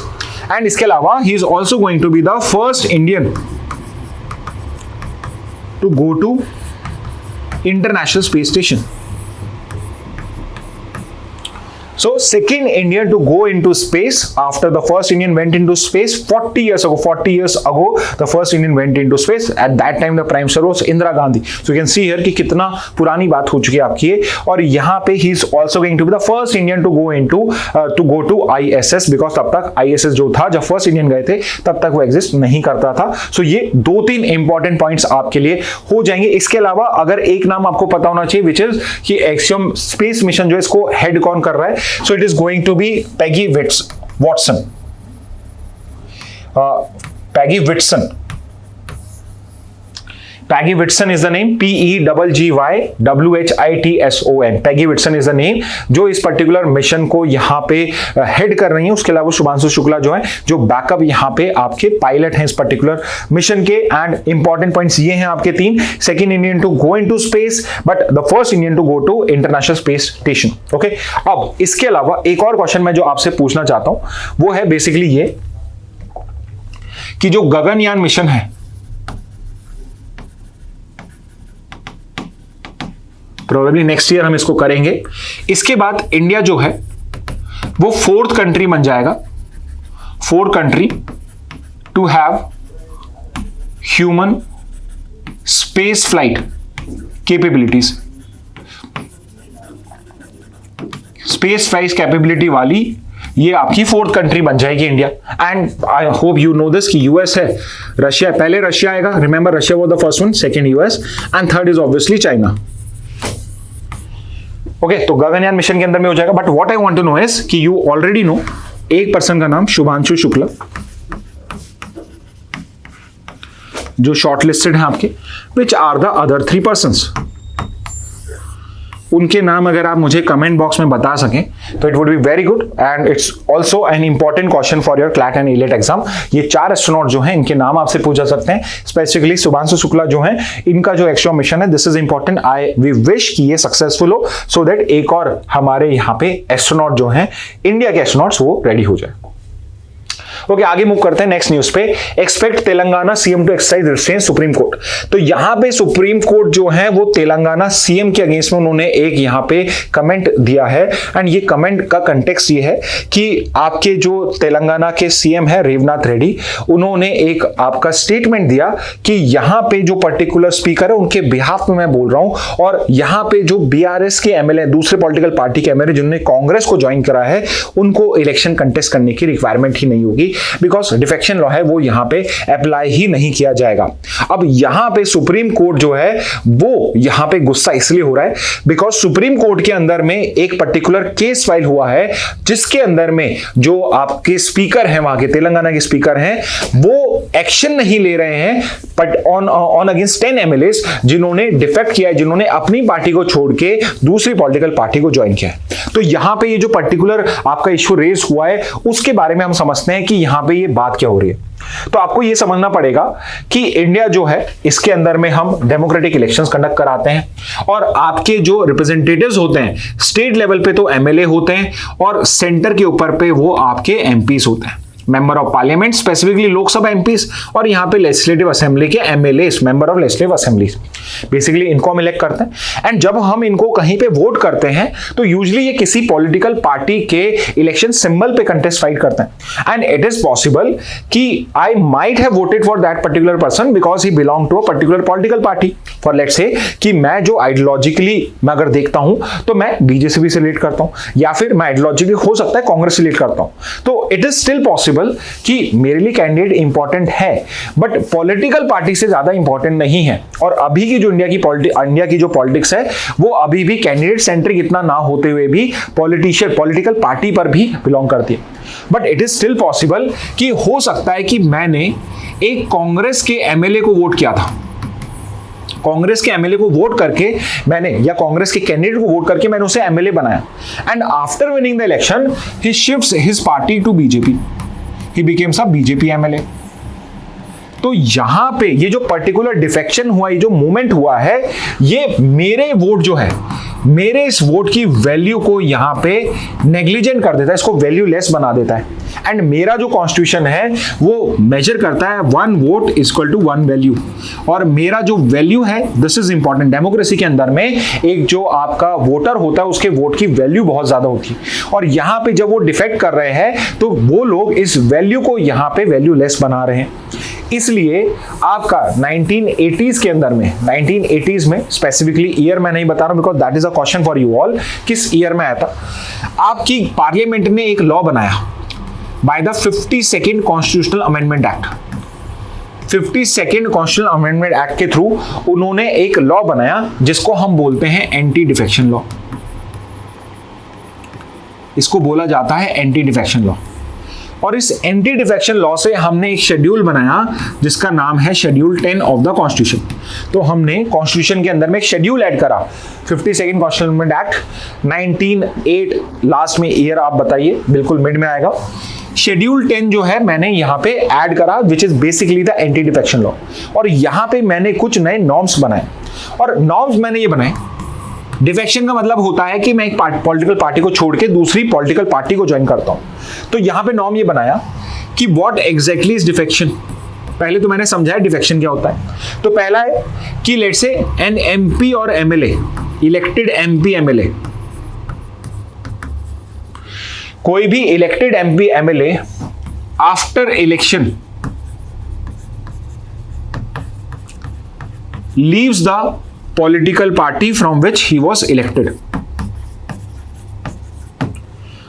and इसके अलावा he is also going to be the first Indian to go to International Space Station. So second Indian to go into space after the first Indian went into space 40 years ago. 40 years ago, the first Indian went into space. At that time, the Prime Minister was Indira Gandhi. So you can see here कि कितना पुरानी बात हो चुकी है आपकी ये। और यहाँ पे he is also going to be the first Indian to go to ISS because तब तक ISS जो था, जब first Indian गए थे तब तक वो exist नहीं करता था। So ये 2-3 important points आपके लिए हो जाएंगे। इसके अलावा अगर एक नाम आपको पता होना चाहिए which is कि एक्सियोम स्पेस मिशन जो है इसको हेड कौन कर रहा है? So it is going to be Peggy Watson. Peggy Whitson. Peggy Whitson is the name. PEGGYWHITSON. Peggy Whitson is the name जो इस पर्टिकुलर मिशन को यहाँ पे हेड कर रही है। उसके अलावा शुभांशु शुक्ला जो है जो बैकअप यहाँ पे आपके पायलट हैं इस पर्टिकुलर मिशन के। एंड इंपॉर्टेंट पॉइंट्स ये हैं आपके 3। Second Indian to go into space but the first Indian to go to international space station. Okay, अब इसके अलावा एक और क्वेश्चन मैं जो आपसे पूछना चाहता हूं वो है बेसिकली ये कि जो गगनयान मिशन है प्रोबेबली नेक्स्ट ईयर हम इसको करेंगे। इसके बाद इंडिया जो है वो 4th कंट्री बन जाएगा, 4th country to have human space flight capabilities. Space flight capability वाली ये आपकी 4th कंट्री बन जाएगी India. And I hope you know this कि यूएस है, रशिया, पहले रशिया आएगा, remember Russia was the first one, second US and third is obviously China. Okay, तो गगनयान मिशन के अंदर में हो जाएगा। But what I want to know is कि यू ऑलरेडी नो एक पर्सन का नाम शुभांशु शुक्ला जो शॉर्टलिस्टेड हैं आपके, which are the other 3 persons. उनके नाम अगर आप मुझे कमेंट बॉक्स में बता सकें तो it would be very good and it's also an important question for your CLAT and AILET exam. ये 4 एस्ट्रोनॉट जो हैं इनके नाम आपसे पूछा सकते हैं। स्पेसिफिकली शुभांशु शुक्ला जो हैं इनका जो एक्सियोम मिशन है this is important. We wish कि ये सक्सेसफुल हो सो दैट एक और हमारे यहाँ पे एस्ट्रोनॉट जो हैं इंडिया के एस्ट्रोनॉट्स वो रेडी हो जाए। ओके, आगे मूव करते हैं नेक्स्ट न्यूज पे। Expect Telangana CM to exercise restraint supreme court. तो यहां पे सुप्रीम कोर्ट जो है वो तेलंगाना सीएम के अगेंस्ट में उन्होंने एक यहां पे कमेंट दिया है, एंड ये कमेंट का कंटेक्स्ट ये है कि आपके जो तेलंगाना के सीएम है रेवनाथ रेड्डी, उन्होंने एक आपका स्टेटमेंट दिया कि यहां पे जो पर्टिकुलर स्पीकर है उनके बिहाफ में मैं बोल रहा हूं, और यहां पे जो बीआरएस के एमएलए, दूसरे पॉलिटिकल पार्टी के एमएलए जिन्होंने कांग्रेस को ज्वाइन करा है, उनको इलेक्शन कंटेस्ट करने की रिक्वायरमेंट ही नहीं होगी, बिकॉज डिफेक्शन लॉ है वो यहां पे अप्लाई ही नहीं किया जाएगा। अब यहां पे सुप्रीम कोर्ट जो है वो यहां पे गुस्सा इसलिए हो रहा है बिकॉज सुप्रीम कोर्ट के अंदर में एक पर्टिकुलर केस फाइल हुआ है जिसके अंदर में जो आपके स्पीकर हैं, वहां के तेलंगाना के स्पीकर हैं, वो एक्शन नहीं ले रहे हैं बट ऑन अगेंस्ट 10 एमएलएस जिन्होंने डिफेक्ट किया है, जिन्होंने अपनी पार्टी को छोड़ के दूसरी पॉलिटिकल पार्टी को ज्वाइन किया है। तो यहां पे ये जो पर्टिकुलर आपका इश्यू रेज हुआ है उसके बारे में हम समझते हैं कि यहां पे ये बात क्या हो रही है। तो आपको ये समझना पड़ेगा कि इंडिया जो है इसके अंदर में हम डेमोक्रेटिक इलेक्शंस कंडक्ट कराते हैं, और आपके जो रिप्रेजेंटेटिव्स होते हैं स्टेट लेवल पे तो एमएलए होते हैं, और सेंटर के ऊपर पे वो आपके एमपीस होते हैं, member of parliament, specifically Lok Sabha MPs, और यहां पे लेजिस्लेटिव असेंबली के MLAs, member of legislative assembly, basically इनको हम इलेक्ट करते हैं। एंड जब हम इनको कहीं पे वोट करते हैं तो यूजुअली ये किसी पॉलिटिकल पार्टी के इलेक्शन सिंबल पे कंटेस्ट फाइट करते हैं, एंड इट इज पॉसिबल कि I might have voted for that particular person because he belong to a particular political party. For let's say कि मैं जो आइडियोलॉजिकली मैं अगर देखता हूं तो मैं बीजेपी से रिलेट करता हूं, या फिर मैं आइडियोलॉजिकली हो सकता है कांग्रेस से रिलेट करता हूं, तो इट इज स्टिल पॉसिबल कि मेरे लिए कैंडिडेट इंपॉर्टेंट है बट पॉलिटिकल पार्टी से ज्यादा इंपॉर्टेंट नहीं है। और अभी की जो इंडिया की जो पॉलिटिक्स है वो अभी भी कैंडिडेट सेंट्रिक इतना ना होते हुए भी पॉलिटिकल पार्टी पर भी बिलोंग करती है। But it is still possible कि हो सकता है कि मैंने एक कांग्रेस के एमएलए को वोट किया था, कांग्रेस के एमएलए को वोट करके मैंने, या कांग्रेस के कैंडिडेट को वोट करके मैंने उसे एमएलए बनाया, and after winning the election he shifts his party to BJP, he becomes a BJP MLA. तो यहां पे ये जो पर्टिकुलर डिफेक्शन हुआ, ये जो मूवमेंट हुआ है, ये मेरे वोट जो है, मेरे इस वोट की वैल्यू को यहां पे नेग्लिजेंट कर देता है, इसको वैल्यू लेस बना देता है। एंड मेरा जो कॉन्स्टिट्यूशन है वो मेजर करता है 1 वोट इक्वल टू 1 वैल्यू, और मेरा जो वैल्यू है, दिस इज इंपॉर्टेंट, डेमोक्रेसी के अंदर में एक जो आपका वोटर होता है उसके वोट की वैल्यू बहुत ज्यादा होती है, और यहां पे जब वो डिफेक्ट कर रहे हैं तो वो लोग इस वैल्यू को यहां पे वैल्यू लेस बना रहे हैं। इसलिए आपका 1980s के अंदर में, 1980s में स्पेसिफिकली ईयर मैं नहीं बता रहा हूं because that is a question for you all, किस ईयर में आया था, आपकी पार्लियामेंट ने एक लॉ बनाया by the 52nd constitutional amendment act. 52nd constitutional amendment act के थ्रू उन्होंने एक लॉ बनाया जिसको हम बोलते हैं एंटी डिफेक्शन लॉ। इसको बोला जाता है एंटी डिफेक्शन लॉ, और इस एंटी डिफेक्शन लॉ से हमने एक शेड्यूल बनाया जिसका नाम है शेड्यूल 10 ऑफ द कॉन्स्टिट्यूशन। तो हमने कॉन्स्टिट्यूशन के अंदर में एक शेड्यूल ऐड करा, 52nd constitution amendment act 1908, last में ईयर आप बताइए, बिल्कुल मिड में आएगा। शेड्यूल 10 जो है मैंने यहाँ पे ऐड करा which is basically the anti defection law, और यहाँ पे मैंने कुछ नए नॉर्म्स बनाए, और नॉर्म्स मैंने ये बनाए, डिफेक्शन का मतलब होता है कि मैं एक पॉलिटिकल पार्टी को छोड़ के दूसरी पॉलिटिकल पार्टी को ज्वाइन करता हूं। तो यहां पे नॉर्म ये बनाया कि व्हाट एग्जैक्टली इज डिफेक्शन। पहले तो मैंने समझाया डिफेक्शन क्या होता है। तो पहला है कि लेट्स से एन एमपी और एमएलए, इलेक्टेड एमपी एमएलए, कोई भी elected MP MLA after election leaves the political party from which he was elected.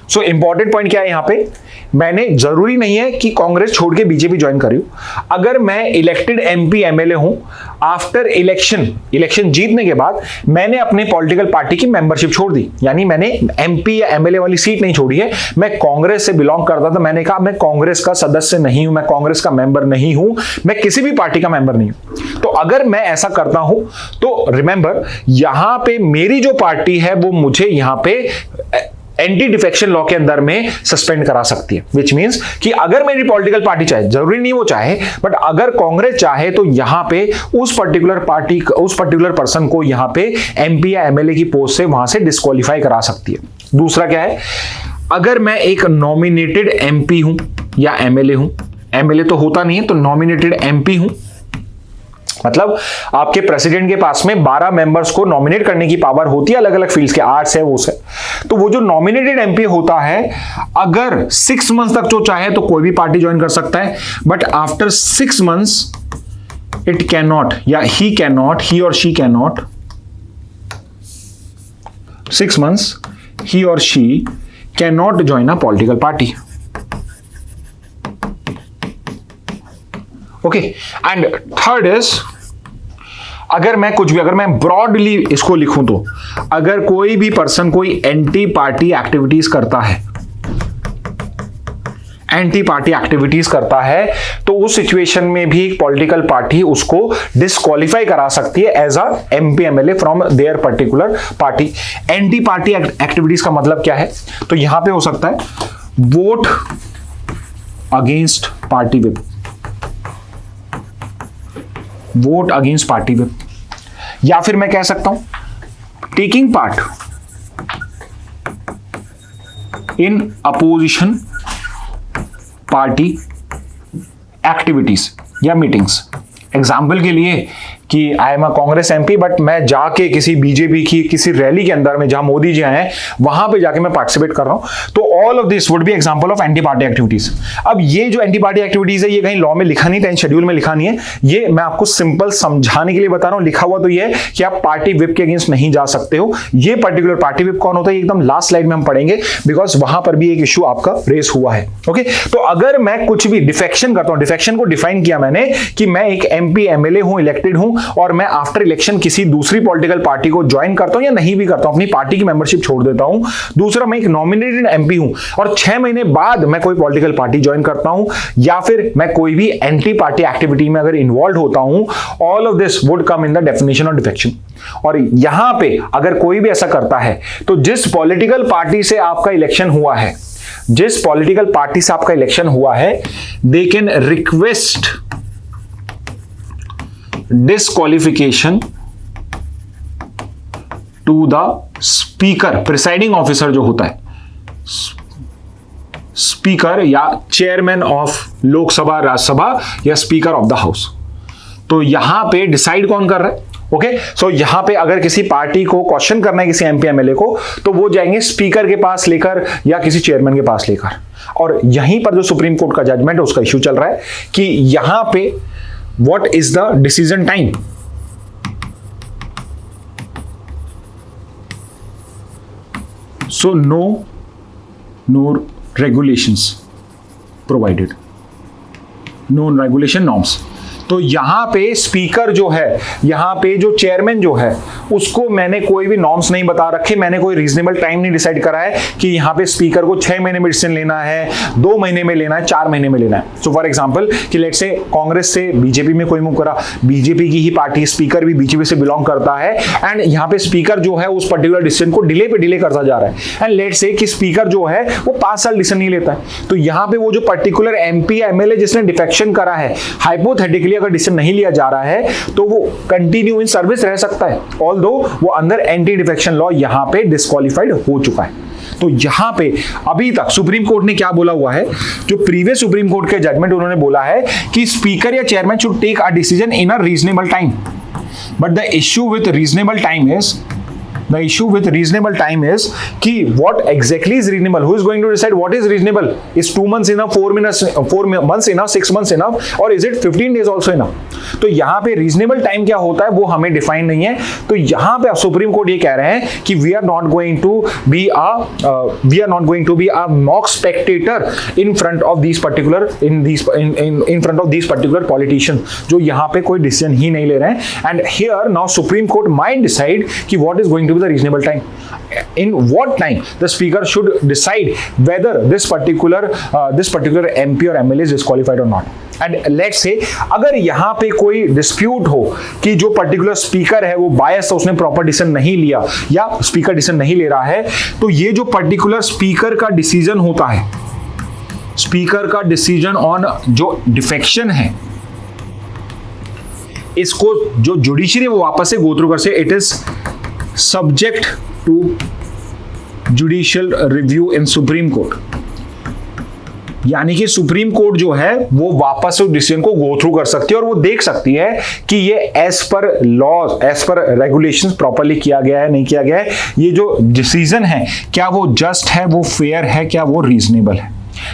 So important point क्या है यहां पे, मैंने जरूरी नहीं है कि कांग्रेस छोड़ के बीजेपी ज्वाइन कर रही हूं। अगर मैं इलेक्टेड एमपी एमएलए हूं, आफ्टर इलेक्शन जीतने के बाद मैंने अपने पॉलिटिकल पार्टी की मेंबरशिप छोड़ दी, यानी मैंने एमपी या एमएलए वाली सीट नहीं छोड़ी है, मैं कांग्रेस से बिलोंग करता था, मैंने कहा मैं कांग्रेस का सदस्य नहीं हूं, मैं कांग्रेस का मेंबर नहीं हूं, मैं किसी भी पार्टी का मेंबर नहीं हूं। तो अगर मैं ऐसा करता हूं तो रिमेंबर यहां पे मेरी जो पार्टी है वो मुझे यहां पे एंटी डिफेक्शन लॉ के अंदर में सस्पेंड करा सकती है, विच मींस कि अगर मेरी पॉलिटिकल पार्टी चाहे, जरूरी नहीं वो चाहे, बट अगर कांग्रेस चाहे तो यहां पे उस पर्टिकुलर पर्सन को यहां पे एमपी या एमएलए की पोस्ट से वहां से डिस्क्वालीफाई करा सकती है। दूसरा क्या है, अगर मैं एक नॉमिनेटेड एमपी हूं, या एमएलए हूं, एमएलए तो होता नहीं है तो नॉमिनेटेड एमपी हूं, मतलब आपके प्रेसिडेंट के पास में 12 मेंबर्स को नॉमिनेट करने की पावर होती है, अलग अलग फील्ड्स के, आर्ट्स है वो से। तो वो जो नॉमिनेटेड एमपी होता है, अगर 6 मंथ्स तक जो चाहे तो कोई भी पार्टी ज्वाइन कर सकता है, but after 6 months it can not, या ही और she can not, 6 months he or she cannot join a political party. Okay, and third is, अगर मैं ब्रॉडली इसको लिखूं तो अगर कोई भी पर्सन कोई एंटी पार्टी एक्टिविटीज करता है तो उस सिचुएशन में भी पॉलिटिकल पार्टी उसको डिस्क्वालीफाई करा सकती है as a MP MLA from their particular party. Anti party activities का मतलब क्या है? तो यहां पे हो सकता है vote against party whip, vote against party whip, या फिर मैं कह सकता हूं taking part in opposition party activities या मीटिंग्स। एग्जाम्पल के लिए कि I am a Congress MP, but मैं जाके किसी बीजेपी की किसी रैली के अंदर में जहां मोदी जी आए हैं वहां पे जाके मैं पार्टिसिपेट कर रहा हूं, तो all of this would be example of anti party activities. अब ये जो एंटी पार्टी एक्टिविटीज है ये कहीं लॉ में लिखा नहीं था, शेड्यूल में लिखा नहीं है, ये मैं आपको सिंपल समझाने के लिए बता रहा हूं। लिखा हुआ तो ये है कि आप पार्टी विप के अगेंस्ट नहीं जा सकते हो। ये पर्टिकुलर पार्टी विप कौन होता है एकदम लास्ट स्लाइड में हम पढ़ेंगे, बिकॉज वहां पर भी एक इश्यू आपका रेस हुआ है। ओके, तो अगर मैं कुछ भी डिफेक्शन करता हूं, डिफेक्शन को डिफाइन किया मैंने कि मैं एक एमपी एमएलए हूं, इलेक्टेड हूं, और मैं आफ्टर इलेक्शन किसी दूसरी पॉलिटिकल पार्टी को ज्वाइन करता हूं या नहीं भी करता हूं, अपनी पार्टी की मेंबरशिप छोड़ देता हूं। दूसरा, मैं एक नॉमिनेटेड एमपी हूं और 6 महीने बाद मैं कोई पॉलिटिकल पार्टी ज्वाइन करता हूं, या फिर मैं कोई भी एंटी पार्टी एक्टिविटी में अगर इन्वॉल्व होता हूं, all of this would come in the definition of defection. और यहां पे अगर कोई भी ऐसा करता है तो जिस पॉलिटिकल पार्टी से आपका इलेक्शन हुआ है, जिस पॉलिटिकल पार्टी से आपका इलेक्शन हुआ है, they can request disqualification to the speaker, presiding officer जो होता है, स्पीकर या चेयरमैन ऑफ लोकसभा, राज्यसभा, या स्पीकर ऑफ द हाउस। तो यहां पे डिसाइड कौन कर रहा है? ओके, सो यहां पे अगर किसी पार्टी को क्वेश्चन करना है किसी एमपी एमएलए को, तो वो जाएंगे स्पीकर के पास लेकर या किसी चेयरमैन के पास लेकर। और यहीं पर जो सुप्रीम कोर्ट का जजमेंट है उसका इश्यू चल रहा है कि यहां पे what is the decision time. So no regulations provided, no regulation norms। तो यहां पे स्पीकर जो है, यहां पे जो चेयरमैन जो है, उसको मैंने कोई भी नॉर्म्स नहीं बता रखे, मैंने कोई रीजनेबल टाइम नहीं डिसाइड करा है कि यहां पे स्पीकर को 6 महीने में डिसीजन लेना है, 2 महीने में लेना है, 4 महीने में लेना है। सो फॉर एग्जांपल कि लेट्स से कांग्रेस से बीजेपी में कोई मूव करा, बीजेपी की ही पार्टी, स्पीकर भी बीजेपी से बिलोंग करता है, एंड यहां पे स्पीकर जो है उस पर्टिकुलर डिसीजन को डिले पे डिले करता जा रहा है, एंड लेट्स से कि स्पीकर जो है वो 5 साल डिसीजन नहीं लेता है, तो यहां पे वो जो पर्टिकुलर एमपी एमएलए जिसने डिफेक्शन करा है, हाइपोथेटिकली अगर डिसीजन नहीं लिया जा रहा है तो वो कंटिन्यू इन सर्विस रह सकता है, ऑल्दो वो अंदर एंटी डिफेक्शन लॉ यहां पे डिस्क्वालिफाइड हो चुका है। तो यहां पे अभी तक सुप्रीम कोर्ट ने क्या बोला हुआ है, जो प्रीवियस सुप्रीम कोर्ट के जजमेंट उन्होंने बोला है कि स्पीकर या chairman should take a decision in a reasonable time, but the issue with reasonable time is, the issue with reasonable time is कि what exactly is reasonable, who is going to decide what is reasonable, is 2 months enough, 4 months enough, 6 months enough, or is it 15 days also enough? तो यहाँ पे reasonable time क्या होता है वो हमें define नहीं है। तो यहाँ पे सुप्रीम कोर्ट ये कह रहे हैं कि we are not going to be a mock spectator in front of these particular in front of these particular politicians जो यहाँ पे कोई decision ही नहीं ले रहे हैं। And here now Supreme Court might decide कि what is going to be the reasonable time, in what time the speaker should decide whether this particular MP or MLA is disqualified or not। And let's say अगर यहाँ पे कोई dispute हो कि जो particular speaker है वो बायस है, उसने प्रॉपर डिसीजन नहीं लिया या स्पीकर डिसीजन नहीं ले रहा है, तो ये जो पर्टिकुलर स्पीकर का डिसीजन होता है, स्पीकर का डिसीजन ऑन जो डिफेक्शन है, इसको जो जुडिशरी वो वापस से गो थ्रू कर से, it is subject to judicial review in Supreme Court। यानी कि सुप्रीम कोर्ट जो है वो वापस उस डिसीजन को गो थ्रू कर सकती है और वो देख सकती है कि ये as per law, as per regulations properly किया गया है, नहीं किया गया है, ये जो डिसीजन है क्या वो जस्ट है, वो फेयर है, क्या वो रीजनेबल है।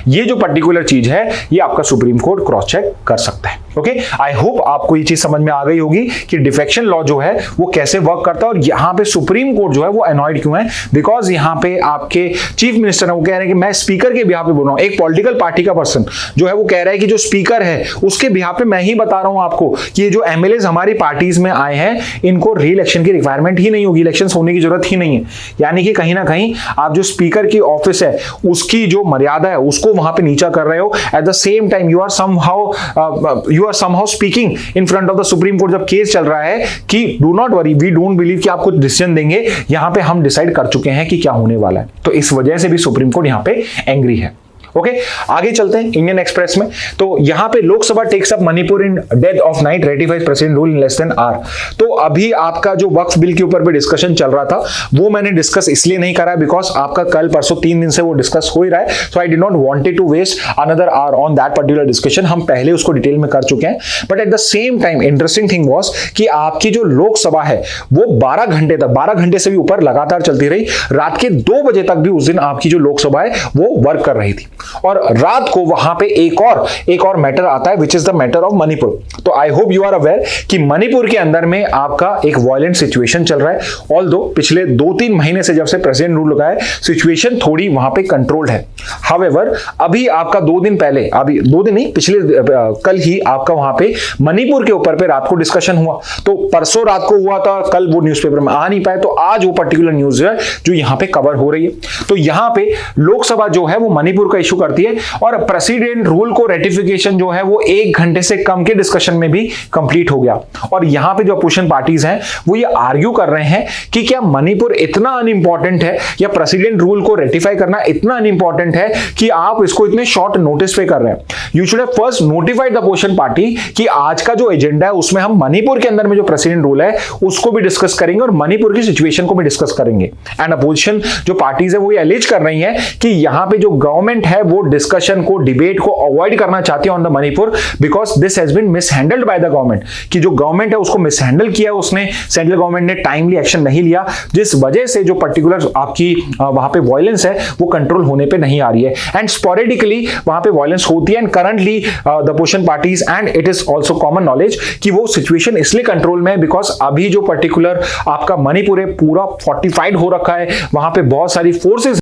ये जो पर्टिकुलर चीज है ये आपका सुप्रीम कोर्ट क्रॉस चेक कर सकता है। ओके, आई होप आपको ये चीज समझ में आ गई होगी कि डिफेक्शन लॉ जो है वो कैसे वर्क करता है और यहां पे सुप्रीम कोर्ट जो है वो अनॉयड क्यों है, बिकॉज यहां पे आपके चीफ मिनिस्टर है वो कह रहे हैं कि मैं स्पीकर के बिहाफ पे बोल रहा हूं। एक पॉलिटिकल पार्टी का पर्सन जो है वो कह रहा है कि जो स्पीकर है उसके बिहाफ पे मैं ही बता रहा हूं आपको कि ये जो एमएलएज हमारी पार्टीज में आए हैं इनको री इलेक्शन की रिक्वायरमेंट ही नहीं होगी, इलेक्शन होने की जरूरत ही नहीं है। यानी कि कहीं ना कहीं आप जो स्पीकर की ऑफिस है उसकी जो मर्यादा है उसको वहां पे नीचा कर रहे हो। At the same time you are somehow speaking in front of the supreme court जब केस चल रहा है कि do not worry, we don't believe कि आप कुछ डिसीजन देंगे, यहां पे हम डिसाइड कर चुके हैं कि क्या होने वाला है। तो इस वजह से भी सुप्रीम कोर्ट यहां पे एंग्री है। ओके, आगे चलते हैं इंडियन एक्सप्रेस में। तो यहां पे Lok Sabha takes up Manipur in dead of night ratifies president rule in less than hour. तो अभी आपका जो वक्फ बिल के ऊपर भी डिस्कशन चल रहा था वो मैंने डिस्कस इसलिए नहीं करा बिकॉज आपका कल परसों 3 दिन से वो डिस्कस हो ही रहा है। So I did not wanted to waste another hour on that particular discussion. हम पहले उसको डिटेल में कर चुके हैं। But at the same time interesting thing was कि आपकी जो लोकसभा है वो 12 घंटे तक, 12 घंटे से भी ऊपर लगातार चलती रही। रात के 2 बजे तक भी उस दिन आपकी जो लोकसभा है वो वर्क कर रही थी। और रात को वहां पे एक और मैटर आता है which is the matter of Manipur. तो I hope you are aware कि मणिपुर के अंदर में आपका एक वायलेंट सिचुएशन चल रहा है। ऑल्दो पिछले 2-3 महीने से जब से प्रेसिडेंट रूल लगा है सिचुएशन थोड़ी वहां पे कंट्रोल्ड है। हाउएवर अभी आपका 2 दिन पहले, अभी 2 दिन नहीं, पिछले कल ही आपका वहां पे मणिपुर के ऊपर पे रात को डिस्कशन हुआ। तो परसों रात को हुआ था, कल वो न्यूज़पेपर में आ नहीं पाए, तो आज वो पर्टिकुलर न्यूज है जो यहां पे कवर हो रही है। तो यहां पे लोकसभा जो है वो मणिपुर का इशू करती है और प्रेसिडेंट रूल को रेटिफिकेशन जो है वो 1 घंटे से कम के डिस्कशन में भी कंप्लीट हो गया। और यहां पे जो अपोजिशन पार्टीज हैं वो ये आर्ग्यू कर रहे हैं कि क्या मणिपुर इतना अनइंपॉर्टेंट है या प्रेसिडेंट रूल को रेटिफाई करना इतना अनइंपॉर्टेंट है कि आप इसको इतने शॉर्ट नोटिस पे कर रहे हैं। You should have first notified the opposition party कि आज का जो एजेंडा है उसमें हम मणिपुर के अंदर में जो प्रेसिडेंट रूल है उसको भी डिस्कस करेंगे और मणिपुर की सिचुएशन को भी डिस्कस करेंगे। एंड अपोजिशन जो पार्टीज है वो ये एलिज कर रही है कि यहां पे जो गवर्नमेंट है वो डिस्कशन को, डिबेट को अवॉइड करना चाहती है on the Manipur because this has been mishandled by the government. कि जो गवर्नमेंट है उसको मिसहैंडल किया उसने, सेंट्रल गवर्नमेंट ने टाइमली एक्शन नहीं लिया, जिस वजह से जो पर्टिकुलर आपकी वहां पे वायलेंस है वो कंट्रोल होने पे नहीं आ रही है। एंड स्पोरेडिकली वहां पे वायलेंस होती है and currently the opposition parties and it is also common knowledge कि वो सिचुएशन इसलिए कंट्रोल में है बिकॉज अभी जो पर्टिकुलर आपका मणिपुर है पूरा फोर्टिफाइड हो रखा है, वहां पे बहुत सारी फोर्सेस